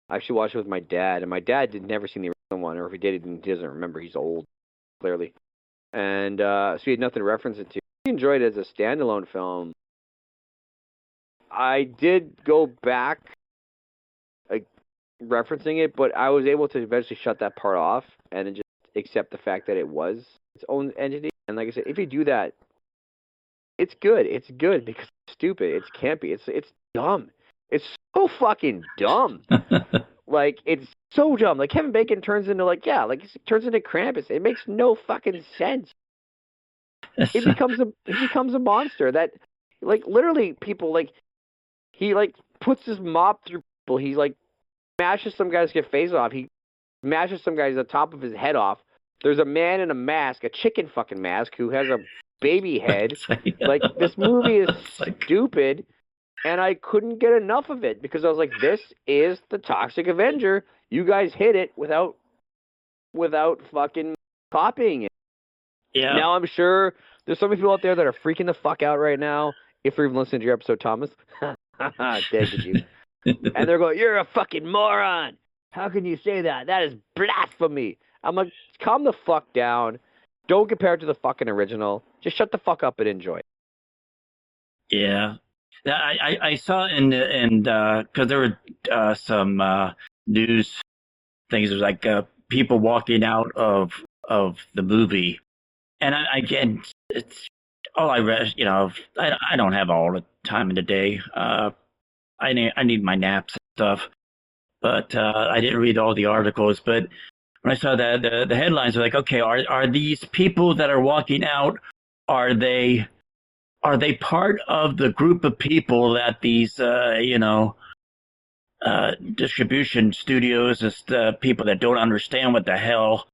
I actually watched it with my dad, and my dad had never seen the original one, or if he did, he doesn't remember. He's old, clearly, and so he had nothing to reference it to. He enjoyed it as a standalone film. I did go back, like, referencing it, but I was able to eventually shut that part off and then just accept the fact that it was its own entity. And like I said, if you do that, it's good. It's good because it's stupid. It's campy. It's dumb. It's so fucking dumb. Like, it's so dumb. Like, Kevin Bacon turns into, turns into Krampus. It makes no fucking sense. He becomes a monster that, like, literally people, like, he, like, puts his mop through people. He, like, smashes some guy's face off. He smashes some guy's the top of his head off. There's a man in a mask, a chicken fucking mask, who has a baby head. Like, this movie is stupid, and I couldn't get enough of it because I was like, this is the Toxic Avenger. You guys hit it without fucking copying it. Yeah. Now I'm sure there's so many people out there that are freaking the fuck out right now. If you're even listening to your episode, Thomas, dead you. And they're going, "You're a fucking moron. How can you say that? That is blasphemy." I'm like, calm the fuck down. Don't compare it to the fucking original. Just shut the fuck up and enjoy it. Yeah. I saw because there were some news things. It was like people walking out of the movie, and again, it's all I read. I don't have all the time in the day. I need my naps and stuff, but I didn't read all the articles. But when I saw that, the headlines were like, okay, are these people that are walking out, are they part of the group of people that these distribution studios, just people that don't understand what the hell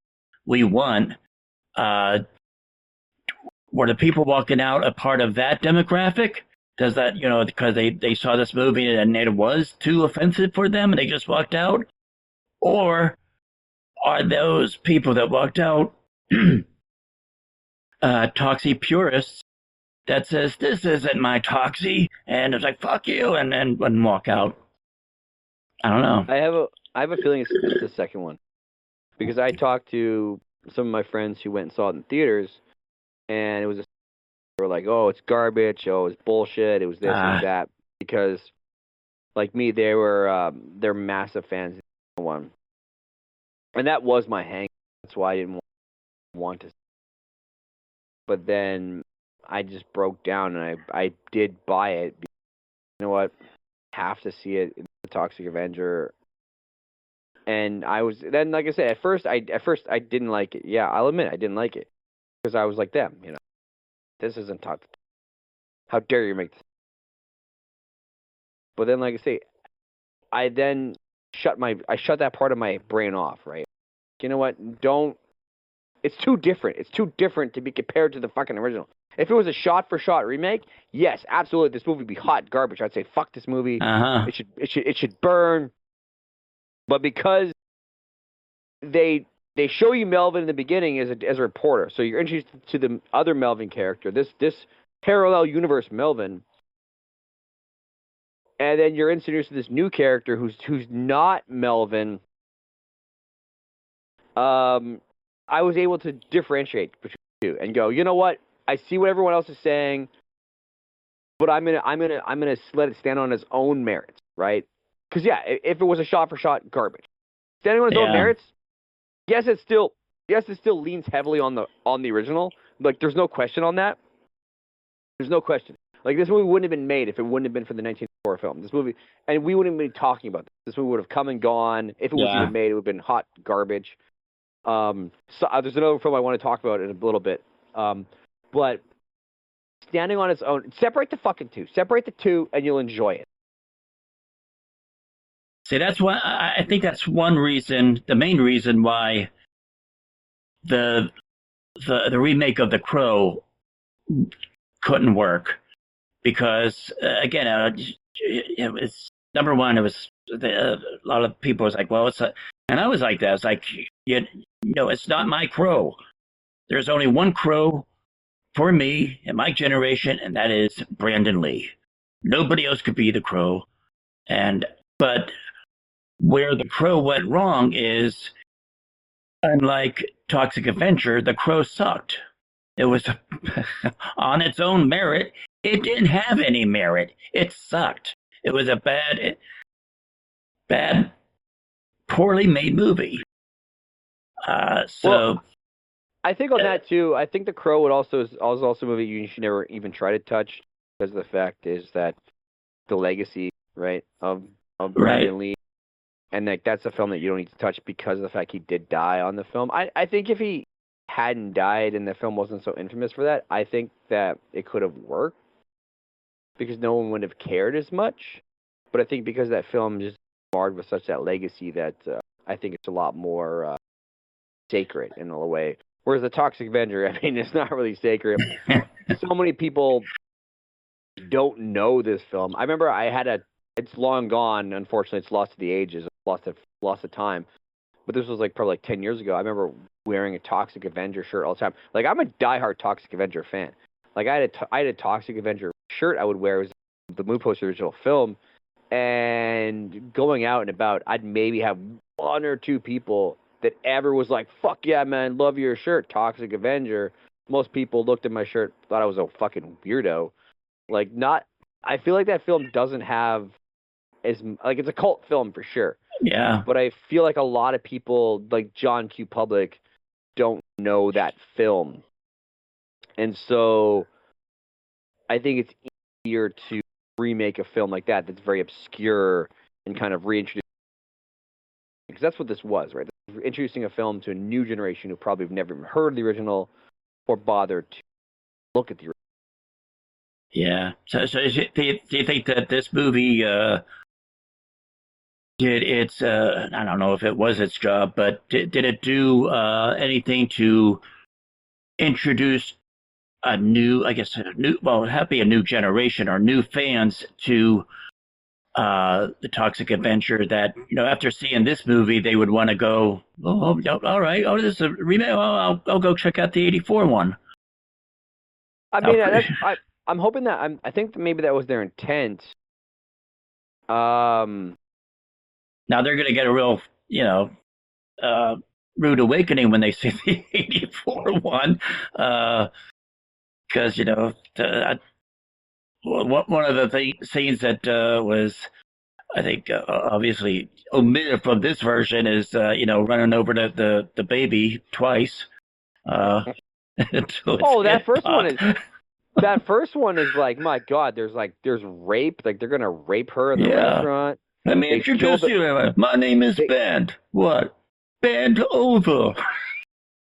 we want, were the people walking out a part of that demographic? Does that, because they saw this movie and it was too offensive for them and they just walked out? Or are those people that walked out Toxie purists that says, this isn't my Toxie, and it's like, fuck you, and walk out? I don't know. I have a feeling it's the second one. Because I talked to some of my friends who went and saw it in theaters, and it was they were like, oh, it's garbage, oh, it's bullshit, it was this, it was that. Because, like me, they're massive fans of the one. And that was my hang. That's why I didn't want to. But then I just broke down, and I did buy it. You know what? Have to see it. It's the Toxic Avenger. And I was then, like I said, at first I didn't like it. Yeah, I'll admit I didn't like it because I was like them. This isn't talk. How dare you make this? But then, like I say, I then shut that part of my brain off. Right? You know what? It's too different. It's too different to be compared to the fucking original. If it was a shot-for-shot remake, yes, absolutely, this movie would be hot garbage. I'd say, fuck this movie. Uh-huh. It should burn. But because they show you Melvin in the beginning as a reporter, so you're introduced to the other Melvin character, this parallel universe Melvin, and then you're introduced to this new character who's not Melvin. I was able to differentiate between the two and go, you know what? I see what everyone else is saying, but I'm gonna let it stand on its own merits, right? Because yeah, if it was a shot-for-shot garbage, standing on its own merits, yes, it still leans heavily on the original. Like, there's no question on that. There's no question. Like, this movie wouldn't have been made if it wouldn't have been for the 1984 film. This movie, and we wouldn't be talking about this. This movie would have come and gone. If it was even made, it would have been hot garbage. So there's another film I want to talk about in a little bit. But standing on its own, separate the fucking two. Separate the two, and you'll enjoy it. See, that's why I think that's one reason, the main reason why the the remake of The Crow couldn't work because again, it was number one. It was a lot of people was like, well, and I was like that. It's like, it's not my Crow. There's only one Crow for me in my generation, and that is Brandon Lee. Nobody else could be the Crow. But where the Crow went wrong is, unlike Toxic Avenger, the Crow sucked. It was on its own merit. It didn't have any merit. It sucked. It was a bad, poorly made movie. Well, I think on that too. I think The Crow is also a movie you should never even try to touch because the fact is that the legacy, right, of Brandon Lee, and that's a film that you don't need to touch because of the fact he did die on the film. I think if he hadn't died and the film wasn't so infamous for that, I think that it could have worked because no one would have cared as much. But I think because that film is marred with such that legacy that I think it's a lot more sacred in a way. Whereas the Toxic Avenger, I mean, it's not really sacred. So many people don't know this film. I remember it's long gone. Unfortunately, it's lost to the ages, lost to time. But this was probably 10 years ago. I remember wearing a Toxic Avenger shirt all the time. I'm a diehard Toxic Avenger fan. I had a Toxic Avenger shirt I would wear. It was the movie poster original film. And going out and about, I'd maybe have one or two people that ever was like, fuck yeah, man, love your shirt, Toxic Avenger. Most people looked at my shirt, thought I was a fucking weirdo. I feel like that film doesn't have it's a cult film for sure. Yeah. But I feel like a lot of people, like John Q. Public, don't know that film. And so I think it's easier to remake a film like that's very obscure and kind of reintroduce, because that's what this was, right? Introducing a film to a new generation who probably have never even heard the original or bothered to look at the original. Yeah. So do you think that this movie did its I don't know if it was its job, but did it do anything to introduce a new, I guess, well, it'd have to be a new generation or new fans to the Toxic Avenger that, after seeing this movie, they would want to go, oh, all right, oh, this is a remake, oh, I'll go check out the 84 one. I mean, I'm hoping that, I think that maybe that was their intent. Now they're going to get a real, rude awakening when they see the 84 one, because, one of the scenes that was, I think, obviously omitted from this version is, running over the baby twice. That first one is my God, there's rape, they're gonna rape her in the restaurant. Let me introduce you. My name is Band. What? Band over.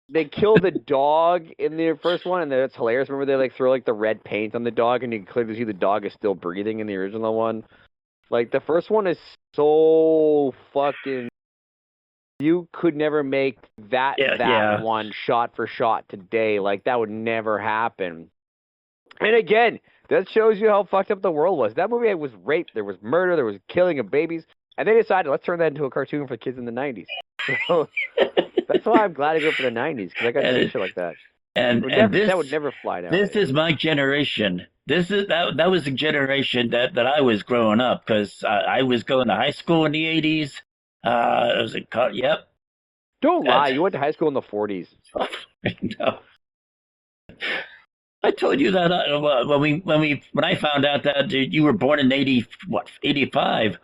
They kill the dog in the first one, and it's hilarious. Remember they throw the red paint on the dog, and you can clearly see the dog is still breathing in the original one. The first one is so fucking. You could never make that one shot for shot today. That would never happen. And again, that shows you how fucked up the world was. That movie was rape, there was murder, there was killing of babies, and they decided, let's turn that into a cartoon for kids in the 90s. So that's why I'm glad I grew up in the 90s, because I got to see shit like that. And that would never fly down. This is my generation. That was the generation that I was growing up, because I was going to high school in the 80s. I was yep. Don't lie, you went to high school in the 40s. No. I told you that when I found out that you were born in 85.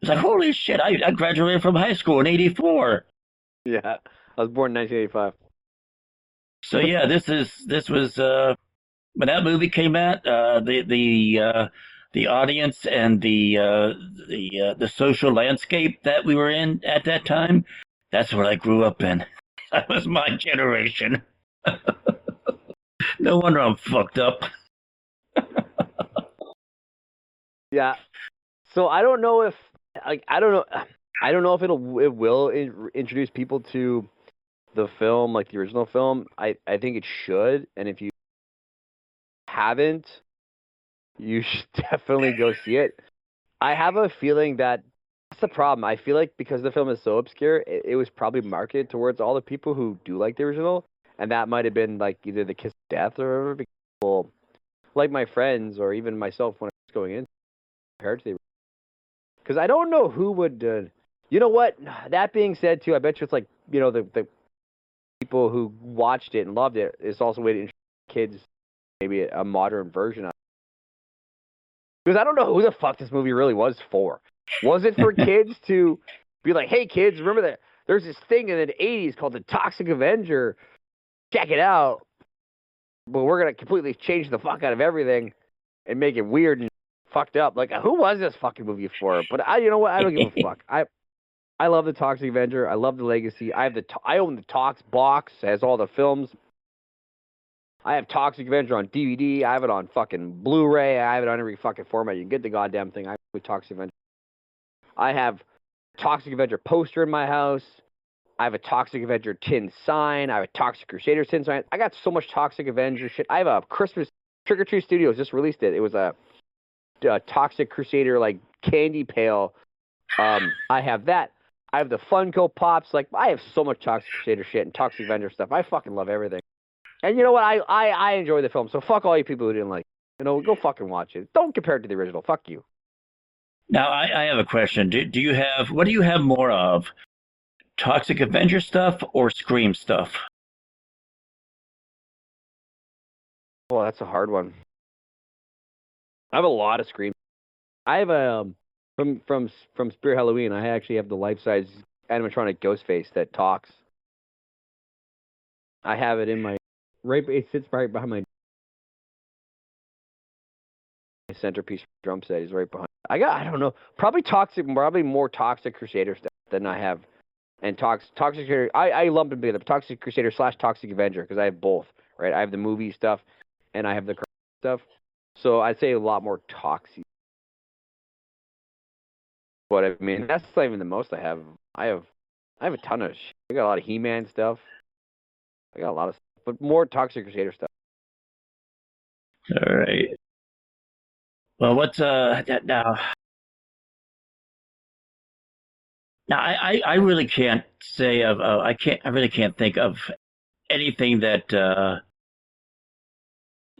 It's holy shit! I graduated from high school in 84. Yeah, I was born in 1985. So yeah, this was when that movie came out. The audience and the social landscape that we were in at that time. That's what I grew up in. That was my generation. No wonder I'm fucked up. Yeah. So I don't know if like I don't know if it will introduce people to the film, like the original film. I think it should, and if you haven't, you should definitely go see it. I have a feeling that's the problem. I feel like because the film is so obscure, it was probably marketed towards all the people who do like the original, and that might have been like either the kiss of death or whatever. Because people, like my friends or even myself when I was going in, compared to the, because I don't know who would. You know what? That being said, too, I bet you it's like the people who watched it and loved it. It's also a way to introduce kids, maybe a modern version of it. Because I don't know who the fuck this movie really was for. Was it for kids to be like, hey kids, remember that there's this thing in the 80s called the Toxic Avenger. Check it out. But we're gonna completely change the fuck out of everything and make it weird and fucked up. Like, who was this fucking movie for? But you know what? I don't give a fuck. I love the Toxic Avenger. I love the Legacy. I own the Tox box. It has all the films. I have Toxic Avenger on DVD. I have it on fucking Blu-ray. I have it on every fucking format you can get the goddamn thing. I have Toxic Avenger. I have Toxic Avenger poster in my house. I have a Toxic Avenger tin sign. I have a Toxic Crusader tin sign. I got so much Toxic Avenger shit. I have a Christmas Trick or Treat Studios just released it. It was a Toxic Crusader like candy pail. I have that. I have the Funko Pops. Like, I have so much Toxic Crusader shit and Toxic Avenger stuff. I fucking love everything. And you know what? I enjoy the film. So fuck all you people who didn't like it. You know, go fucking watch it. Don't compare it to the original. Fuck you. Now, I have a question. What do you have more of? Toxic Avenger stuff or Scream stuff? Oh, that's a hard one. I have a lot of Scream. I have from Spirit Halloween. I actually have the life-size animatronic Ghostface that talks. I have it in my it sits right behind my centerpiece drum set. Is right behind. I don't know, probably more Toxic Crusader stuff than I have, and Toxic Crusader. I lump them together, Toxic Crusader / Toxic Avenger, because I have both. Right, I have the movie stuff, and I have the stuff. So I'd say a lot more Toxic. But I mean, that's not even the most I have. I have a ton of shit. I got a lot of He-Man stuff. I got a lot of stuff, but more Toxic Crusader stuff. All right. Well, what's that now? Now, I really can't say of I really can't think of anything that that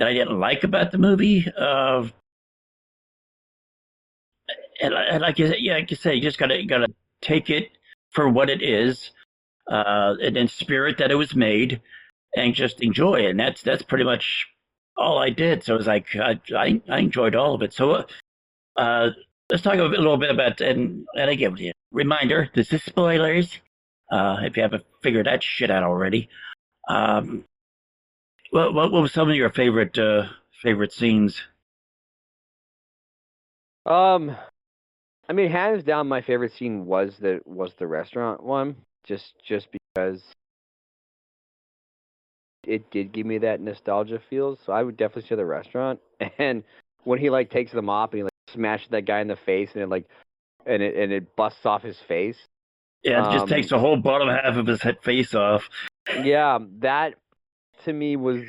I didn't like about the movie. And like you say, you just gotta take it for what it is, and in spirit that it was made, and just enjoy it. And that's pretty much all I did. So it was like I enjoyed all of it. So let's talk a little bit about and again, reminder: this is spoilers. If you haven't figured that shit out already. What were some of your favorite scenes? I mean, hands down, my favorite scene was the restaurant one, just because it did give me that nostalgia feel. So I would definitely say the restaurant. And when he like takes the mop and he like smashes that guy in the face, and it busts off his face. Yeah, it just takes the whole bottom half of his face off. Yeah, that to me was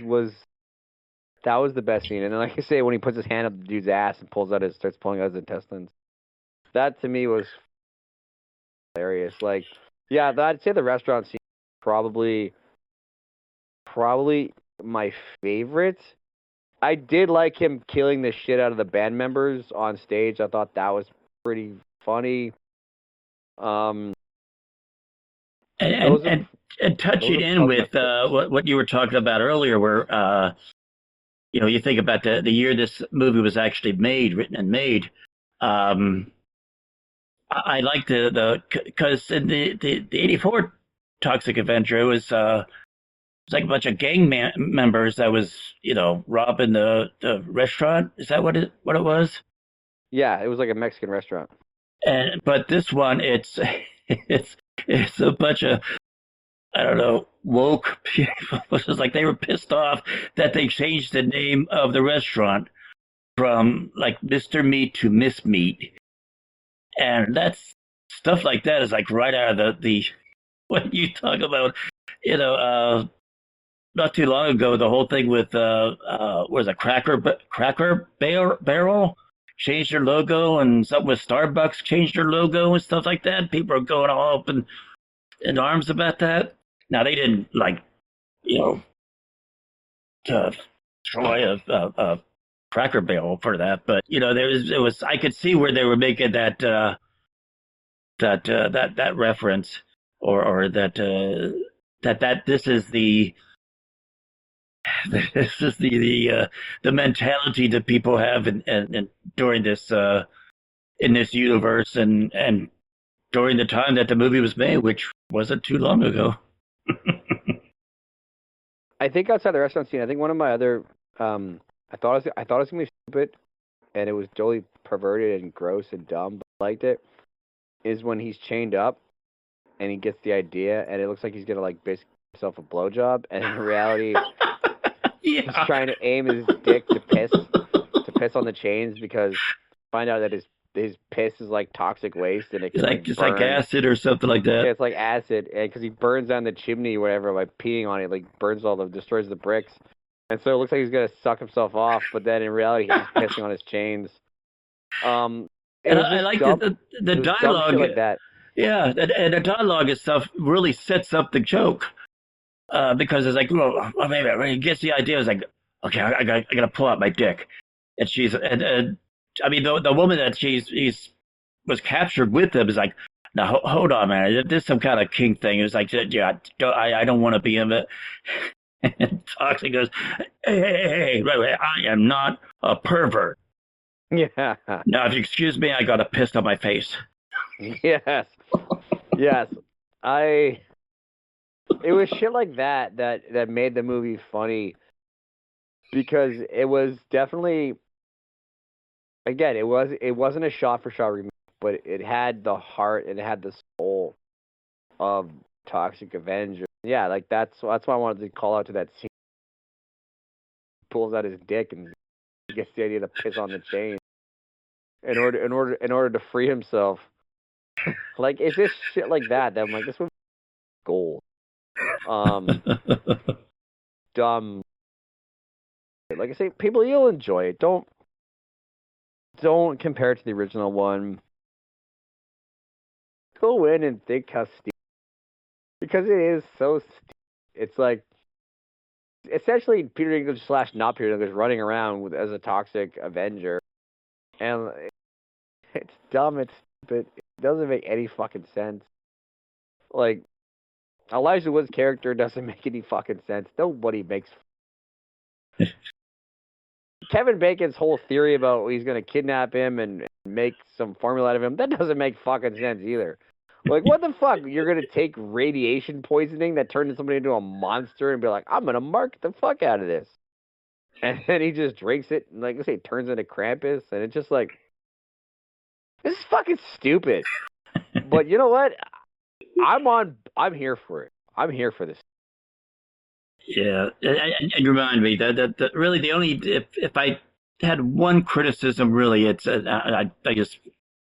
the best scene. And then, like I say, when he puts his hand up the dude's ass and starts pulling out his intestines, that to me was hilarious. Like, yeah, I'd say the restaurant scene probably my favorite. I did like him killing the shit out of the band members on stage. I thought that was pretty funny. And touching in with what you were talking about earlier, where you think about the year this movie was actually written and made. I like because in the '84 Toxic Avenger, it was like a bunch of gang members that was robbing the restaurant. Is that what it was? Yeah, it was like a Mexican restaurant. But this one, it's a bunch of, I don't know, woke people. It's just like they were pissed off that they changed the name of the restaurant from like Mr. Meat to Miss Meat. And that's stuff like that is like right out of the when you talk about, you know, not too long ago, the whole thing with was a Barrel changed their logo, and something with Starbucks changed their logo and stuff like that. People are going all up in arms about that. Now they didn't like, you know, to destroy a Cracker Barrel for that, but you know, it was I could see where they were making that reference, or that this is the mentality that people have in during this in this universe, and during the time that the movie was made, which wasn't too long ago. I think outside the restaurant scene, I think one of my other, I thought it was gonna be stupid, and it was totally perverted and gross and dumb, but I liked it. Is when he's chained up, and he gets the idea, and it looks like he's gonna like basically give himself a blowjob, and in reality, he's Yeah, trying to aim his dick to piss on the chains because find out that his piss is like toxic waste and it can like it's like burn. acid or something like Yeah, that. it's like acid, and because he burns down the chimney or whatever by peeing on it, like destroys the bricks, and so it looks like he's gonna suck himself off, but then in reality he's pissing on his chains. It And was I just like dumb. the It was dumb dialogue. shit like that. Yeah, and the dialogue and stuff really sets up the joke, because it's like, well, maybe when he gets the idea, it's like, okay, I gotta pull out my dick, and I mean, the woman that he's was captured with him is like, now hold on, man, this is some kind of kink thing. It was like, yeah, I don't want to be in it. And Toxic goes, hey, wait, I am not a pervert. Yeah. Now, if you excuse me, I got a piss on my face. Yes. Yes. I. It was shit like that made the movie funny because it was definitely, again, it wasn't a shot for shot remake, but it had the heart and it had the soul of Toxic Avenger. Yeah, like that's why I wanted to call out to that scene. He pulls out his dick and gets the idea to piss on the chain in order to free himself. Like it's just shit like that I'm like, this was gold. Dumb. Like I say, people, you'll enjoy it. Don't compare it to the original one. Go in and think how stupid, because it is so stupid. It's like essentially Peter Dinklage slash not Peter Dinklage running around as a Toxic Avenger, and it's dumb. It's stupid. It doesn't make any fucking sense. Like Elijah Wood's character doesn't make any fucking sense. Nobody makes. Kevin Bacon's whole theory about he's going to kidnap him and make some formula out of him, that doesn't make fucking sense either. Like, what the fuck? You're going to take radiation poisoning that turned somebody into a monster and be like, I'm going to mark the fuck out of this. And then he just drinks it and, like I say, turns into Krampus. And it's just like, this is fucking stupid. But you know what? I'm here for it. I'm here for this. Yeah, and you remind me that really the only, if I had one criticism, really, it's I just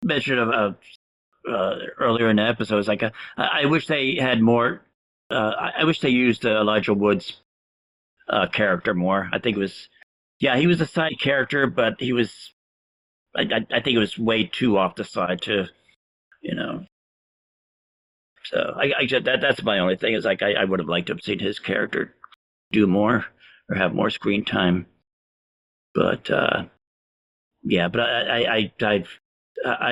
mentioned earlier in the episode. It's like I wish they had more. I wish they used Elijah Wood's character more. I think it was, yeah, he was a side character, but he was. I think it was way too off the side to, you know. So that's my only thing. Is like I would have liked to have seen his character do more or have more screen time. But yeah, but I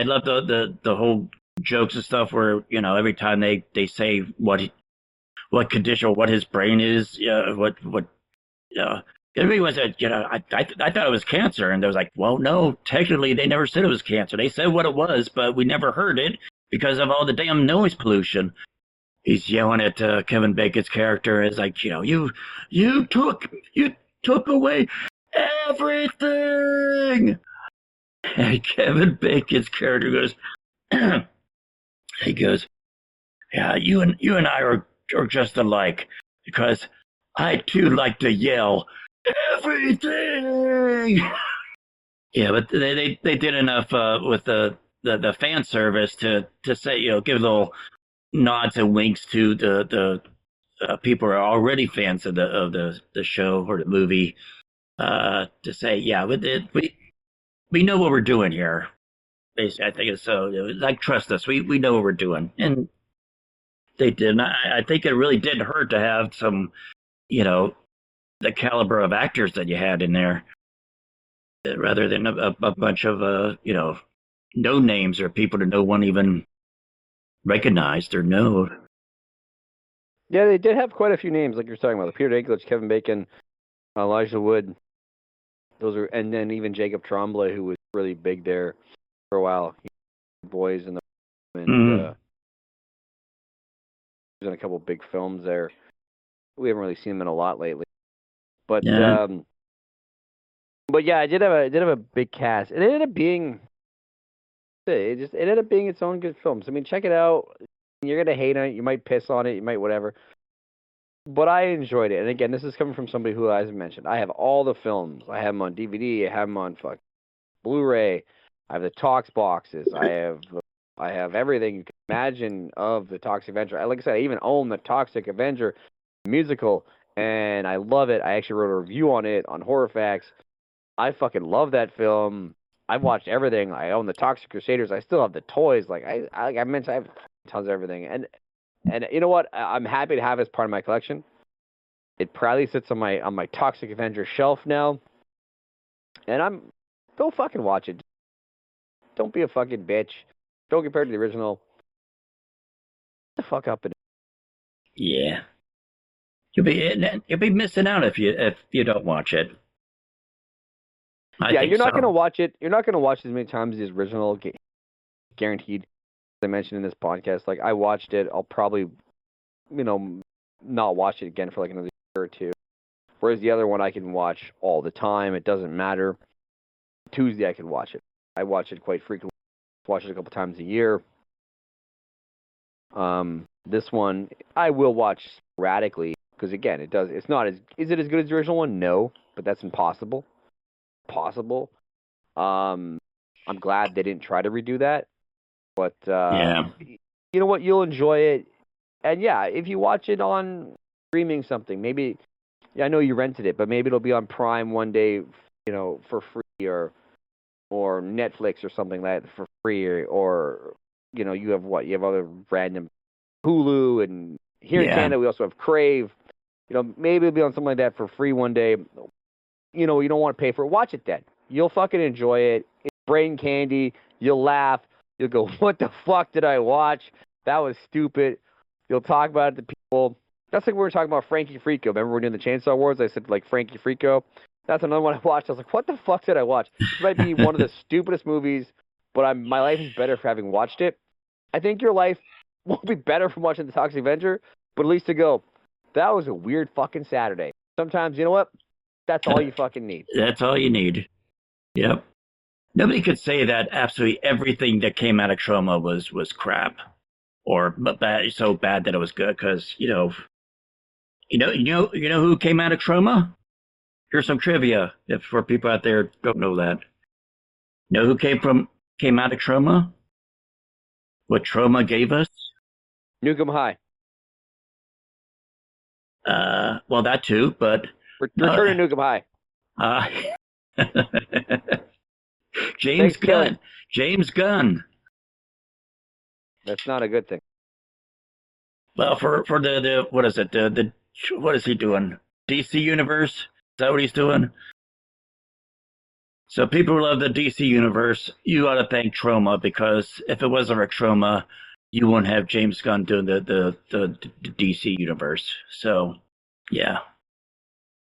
love the whole jokes and stuff where, you know, every time they say what condition or what his brain is, what everybody was, I thought it was cancer, and they was like, well, no, technically they never said it was cancer. They said what it was, but we never heard it because of all the damn noise pollution. He's yelling at Kevin Bacon's character. Is like, you took away everything. And Kevin Bacon's character goes, he goes, yeah, you and I are just alike, because I too like to yell everything. Yeah, but they did enough with the fan service to say, give little nods and winks to the people who are already fans of the show or the movie, to say, yeah, we know what we're doing here. Basically, I think it's so. Like, trust us, we know what we're doing, and they did. And I think it really did hurt to have some, the caliber of actors that you had in there, rather than a bunch of no names or people that no one even recognized or know. Yeah, they did have quite a few names, like you're talking about. Peter Dinklage, Kevin Bacon, Elijah Wood. Those are, and then even Jacob Tremblay, who was really big there for a while. Boys and he's in a couple of big films there. We haven't really seen him in a lot lately, but Yeah. but yeah, it did have a big cast. It ended up being it ended up being its own good film. So, I mean, check it out. You're gonna hate on it. You might piss on it. You might whatever. But I enjoyed it. And again, this is coming from somebody who, as I mentioned, I have all the films. I have them on DVD. I have them on Blu-ray. I have the Tox boxes. I have everything you can imagine of the Toxic Avenger. Like I said, I even own the Toxic Avenger musical, and I love it. I actually wrote a review on it on Horror Facts. I fucking love that film. I've watched everything. I own the Toxic Crusaders. I still have the toys. Like I mentioned, I have tons of everything. And you know what? I'm happy to have it as part of my collection. It proudly sits on my Toxic Avenger shelf now. And go fucking watch it. Don't be a fucking bitch. Don't compare it to the original. Get the fuck up and Yeah. You'll be missing out if you don't watch it. You're not gonna watch it. You're not gonna watch it as many times as the original, guaranteed. As I mentioned in this podcast, like, I watched it. I'll probably, not watch it again for like another year or two. Whereas the other one I can watch all the time. It doesn't matter. Tuesday I can watch it. I watch it quite frequently. Watch it a couple times a year. This one I will watch sporadically because, again, it's not as, is it as good as the original one? No, but that's impossible. Possible. I'm glad they didn't try to redo that. But Yeah. you know what? You'll enjoy it. And yeah, if you watch it on streaming something, maybe, I know you rented it, but maybe it'll be on Prime one day, for free, or Netflix or something like that for free, or you have other random Hulu, and here in Canada we also have Crave. Maybe it'll be on something like that for free one day. You don't want to pay for it. Watch it then. You'll fucking enjoy it. It's brain candy. You'll laugh. You'll go, what the fuck did I watch? That was stupid. You'll talk about it to people. That's like we were talking about Frankie Frico. Remember we were doing the Chainsaw Wars? I said, like, Frankie Frico. That's another one I watched. I was like, what the fuck did I watch? This might be one of the stupidest movies, but my life is better for having watched it. I think your life won't be better from watching The Toxic Avenger, but at least to go, that was a weird fucking Saturday. Sometimes, you know what? That's all you fucking need. That's all you need. Yep. Nobody could say that absolutely everything that came out of Trauma was crap, or bad, so bad that it was good. Because you know who came out of Trauma. Here's some trivia if for people out there don't know that. Know who came out of Trauma? What Trauma gave us? Nukem High. Well, that too, but Return to Nukem High. James Gunn. James Gunn. That's not a good thing. Well, for the what is it? The what is he doing? DC Universe? Is that what he's doing? So people who love the DC Universe, you ought to thank Trauma, because if it wasn't for Trauma, you wouldn't have James Gunn doing the DC Universe. So, yeah.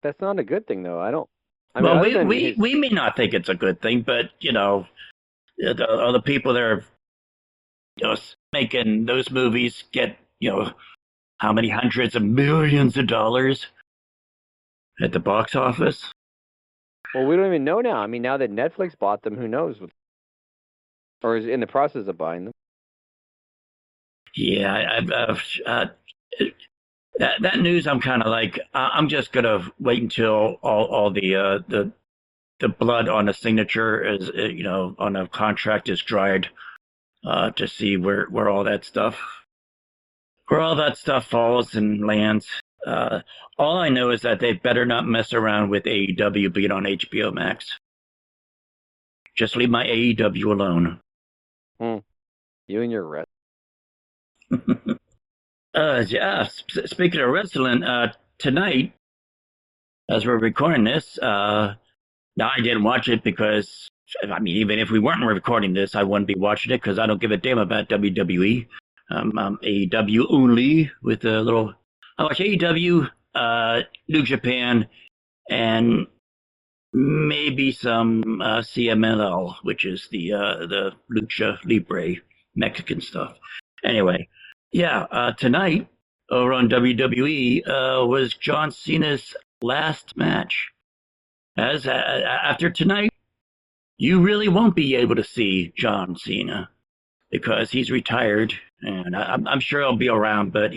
That's not a good thing, though. Well, we may not think it's a good thing, but the other people that are making those movies get how many hundreds of millions of dollars at the box office. Well, we don't even know now. I mean, now that Netflix bought them, who knows? Or is in the process of buying them. Yeah, that news, I'm kind of like, I'm just gonna wait until all the blood on a signature is on a contract is dried to see where all that stuff falls and lands. All I know is that they better not mess around with AEW being on HBO Max. Just leave my AEW alone. You and your rest. Yeah. Speaking of wrestling, tonight, as we're recording this, now I didn't watch it because, I mean, even if we weren't recording this, I wouldn't be watching it because I don't give a damn about WWE. I'm AEW only with a little. I watch AEW, New Japan, and maybe some CMLL, which is the Lucha Libre Mexican stuff. Anyway, yeah, tonight over on WWE was John Cena's last match. As after tonight, you really won't be able to see John Cena because he's retired, and I'm sure he'll be around, but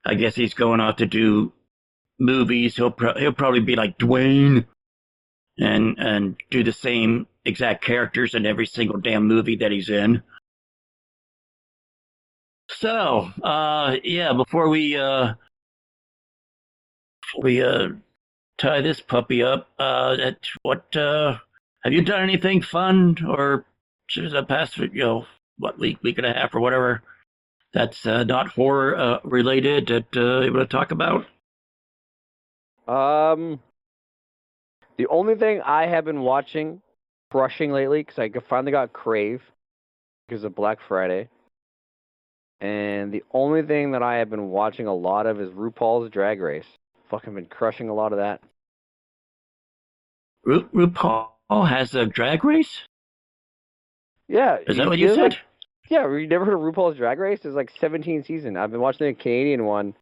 I guess he's going off to do movies. He'll probably be like Dwayne and do the same exact characters in every single damn movie that he's in. So, yeah, before we tie this puppy up, what have you done anything fun or the past week and a half or whatever that's not horror related that you want to talk about? The only thing I have been watching, crushing lately, because I finally got Crave because of Black Friday. And the only thing that I have been watching a lot of is RuPaul's Drag Race. Fucking been crushing a lot of that. RuPaul has a drag race? Yeah. Is that what you said? Yeah, you never heard of RuPaul's Drag Race? There's like 17 seasons. I've been watching the Canadian one,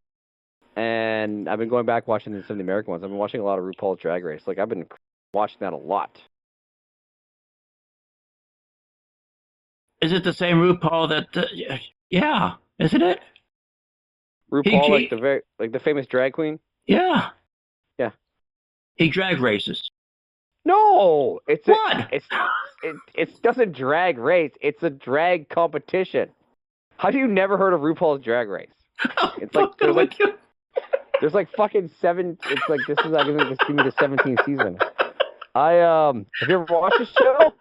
and I've been going back watching some of the American ones. I've been watching a lot of RuPaul's Drag Race. Like, I've been watching that a lot. Is it the same RuPaul that... yeah, isn't it? RuPaul, like the famous drag queen? Yeah. Yeah. He drag races. No! It doesn't drag race. It's a drag competition. How do you never heard of RuPaul's Drag Race? It's like there's like fucking 7. It's like this is like this give me the 17th season. Have you ever watched this show?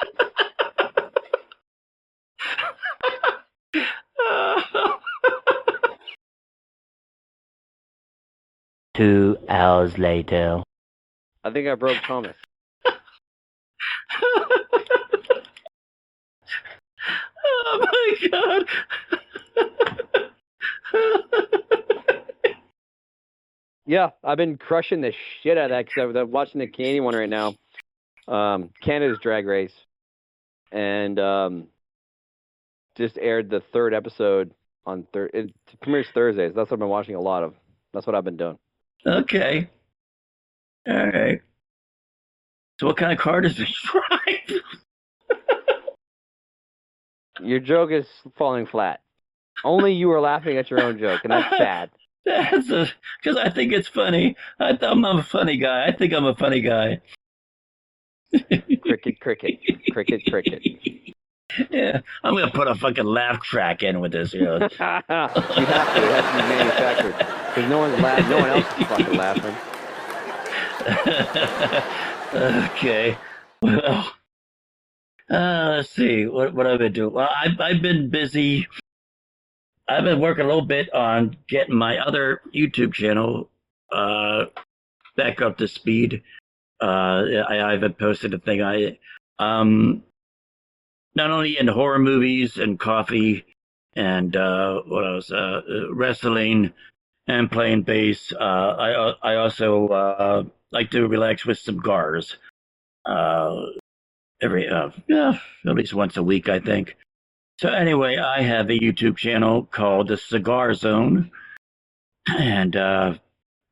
2 hours later. I think I broke Thomas. Oh my god. Yeah, I've been crushing the shit out of that because I'm watching the Canadian one right now. Canada's Drag Race. And just aired the 3rd episode on it premieres Thursdays. That's what I've been watching a lot of. That's what I've been doing. Okay. All right. So what kind of car does he drive? Your joke is falling flat. Only you are laughing at your own joke, and that's sad. That's because I think it's funny. I'm a funny guy. I think I'm a funny guy. Cricket, cricket, cricket, cricket. Yeah, I'm gonna put a fucking laugh track in with this. You have to. It has to be manufactured because no one's laughing. No one else is fucking laughing. Okay. Well, let's see what I've been doing. Well, I've been busy. I've been working a little bit on getting my other YouTube channel back up to speed. I haven't posted a thing. Not only in horror movies and coffee and what else, wrestling and playing bass. I also like to relax with cigars. Every at least once a week, I think. So anyway, I have a YouTube channel called The Cigar Zone, and I'm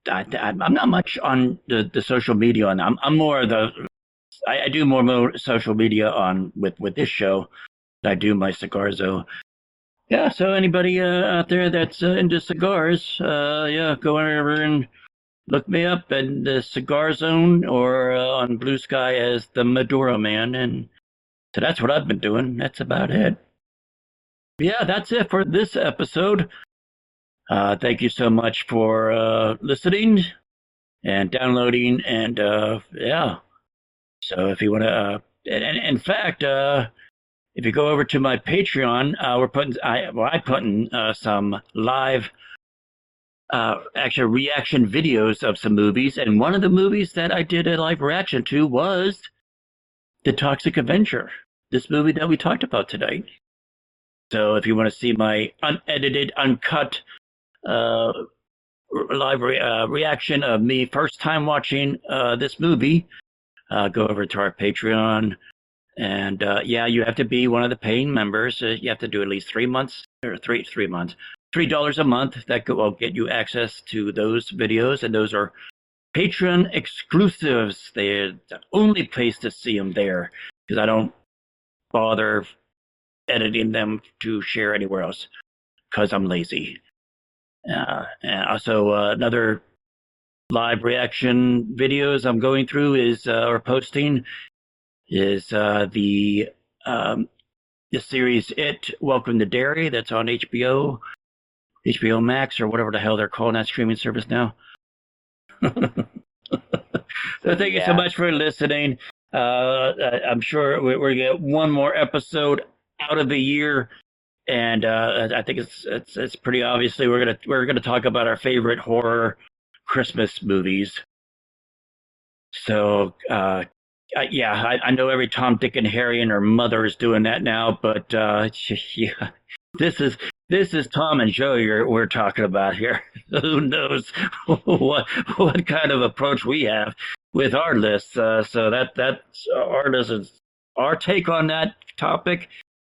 not much on the social media, and I'm more of I do more social media on with this show than I do my Cigar Zone. Yeah, so anybody out there that's into cigars, yeah, go over and look me up in the Cigar Zone or on Blue Sky as the Maduro Man, and so that's what I've been doing. That's about it. yeah, that's it for this episode. Thank you so much for listening and downloading, and yeah. So if you want to, and in fact, if you go over to my Patreon, I putting some live actual reaction videos of some movies, and one of the movies that I did a live reaction to was the Toxic Avenger, this movie that we talked about tonight. So if you want to see my unedited, uncut live reaction of me first time watching this movie, go over to our Patreon. And yeah, you have to be one of the paying members. You have to do at least 3 months or 3 months, $3 a month. That will get you access to those videos, and those are Patreon exclusives. They're the only place to see them there, because I don't bother editing them to share anywhere else because I'm lazy. And also another live reaction videos I'm going through is or posting is the series It, Welcome to Derry, that's on HBO Max, or whatever the hell they're calling that streaming service now. So thank you so much for listening. I'm sure we're gonna get one more episode out of the year, and I think it's pretty obviously we're gonna talk about our favorite horror Christmas movies. So yeah, I know every Tom, Dick, and Harry and her mother is doing that now, but yeah, this is Tom and Joe we're talking about here. Who knows what kind of approach we have with our list? So that's our take on that topic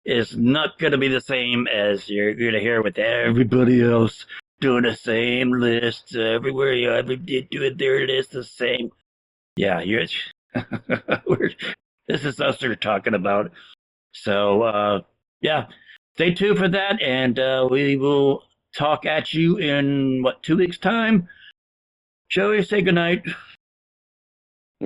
is not going to be the same as you're going to hear with everybody else doing the same list everywhere. Doing their list the same. Yeah, this is us we're talking about. So yeah, stay tuned for that, and we will talk at you in 2 weeks' time. Joey, say goodnight.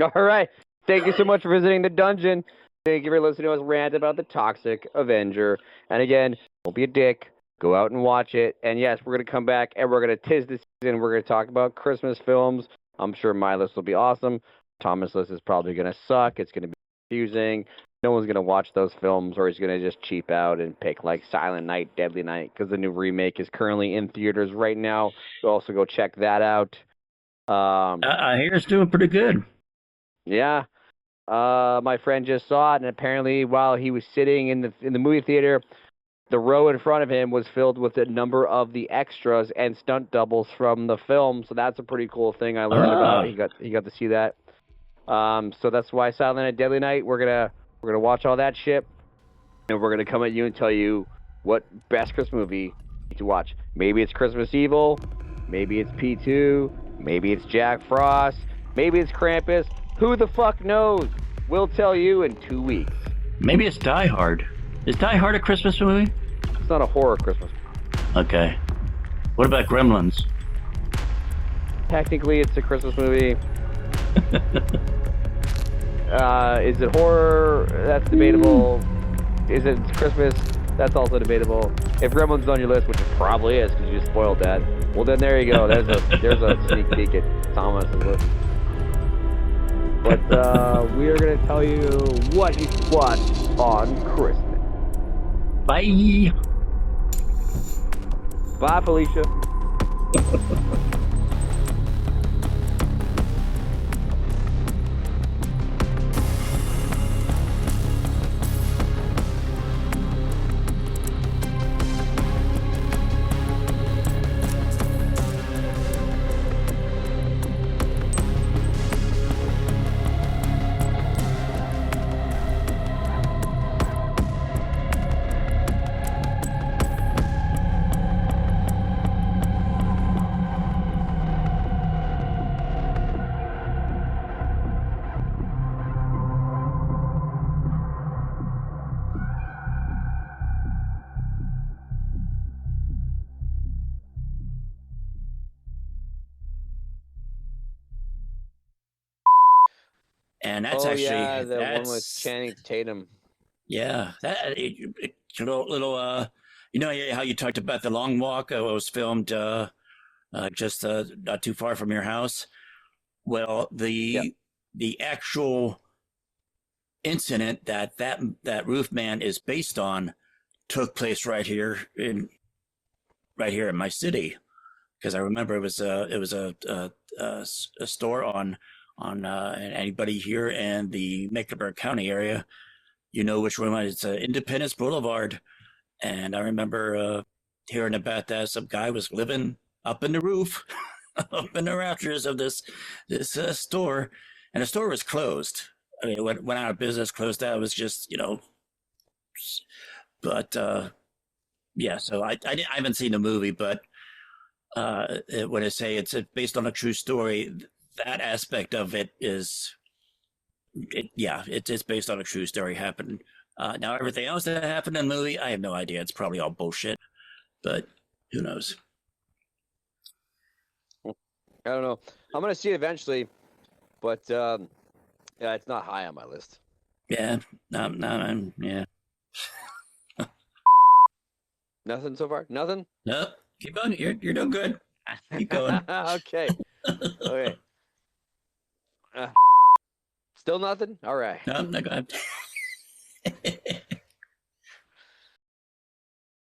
All right. Thank you so much for visiting the dungeon. Thank you for listening to us rant about the Toxic Avenger. And again, don't be a dick. Go out and watch it. And yes, we're going to come back and we're going to tis the season. We're going to talk about Christmas films. I'm sure my list will be awesome. Thomas' list is probably going to suck. It's going to be confusing. No one's going to watch those films, or he's going to just cheap out and pick like Silent Night, Deadly Night, because the new remake is currently in theaters right now. So also go check that out. I hear it's doing pretty good. Yeah. My friend just saw it, and apparently while he was sitting in the movie theater, the row in front of him was filled with a number of the extras and stunt doubles from the film. So that's a pretty cool thing I learned about. He got to see that. So that's why Silent Night, Deadly Night, we're gonna watch all that shit, and we're gonna come at you and tell you what best Christmas movie to watch. Maybe it's Christmas Evil, maybe it's P2, maybe it's Jack Frost, maybe it's Krampus. Who the fuck knows? We'll tell you in 2 weeks. Maybe it's Die Hard. Is Die Hard a Christmas movie? It's not a horror Christmas. Okay. What about Gremlins? Technically, it's a Christmas movie. Is it horror? That's debatable. Is it Christmas? That's also debatable. If Gremlins is on your list, which it probably is because you just spoiled that, well then there you go. There's a sneak peek at Thomas' list. But we are going to tell you what you should watch on Christmas. Bye. Bye, Felicia. And that's actually the one with Channing Tatum. Yeah, that little You know how you talked about the long walk? It was filmed just not too far from your house. Well, the actual incident that roof man is based on took place right here in my city, because I remember it was a store on and anybody here in the Mecklenburg County area, you know which one it's Independence Boulevard, and I remember hearing about that. Some guy was living up in the roof, up in the rafters of this store, and the store was closed. I mean, it went out of business, closed out. It was just, but yeah. So I haven't seen the movie, but when I say it's based on a true story, that aspect of it is, it's based on a true story happened. Now everything else that happened in the movie, I have no idea. It's probably all bullshit, but who knows? I don't know. I'm gonna see it eventually, but yeah, it's not high on my list. Yeah, yeah. Nothing so far. Nothing. No, keep going. You're doing good. Keep going. Okay. Okay. Still nothing. All right. No, go ahead.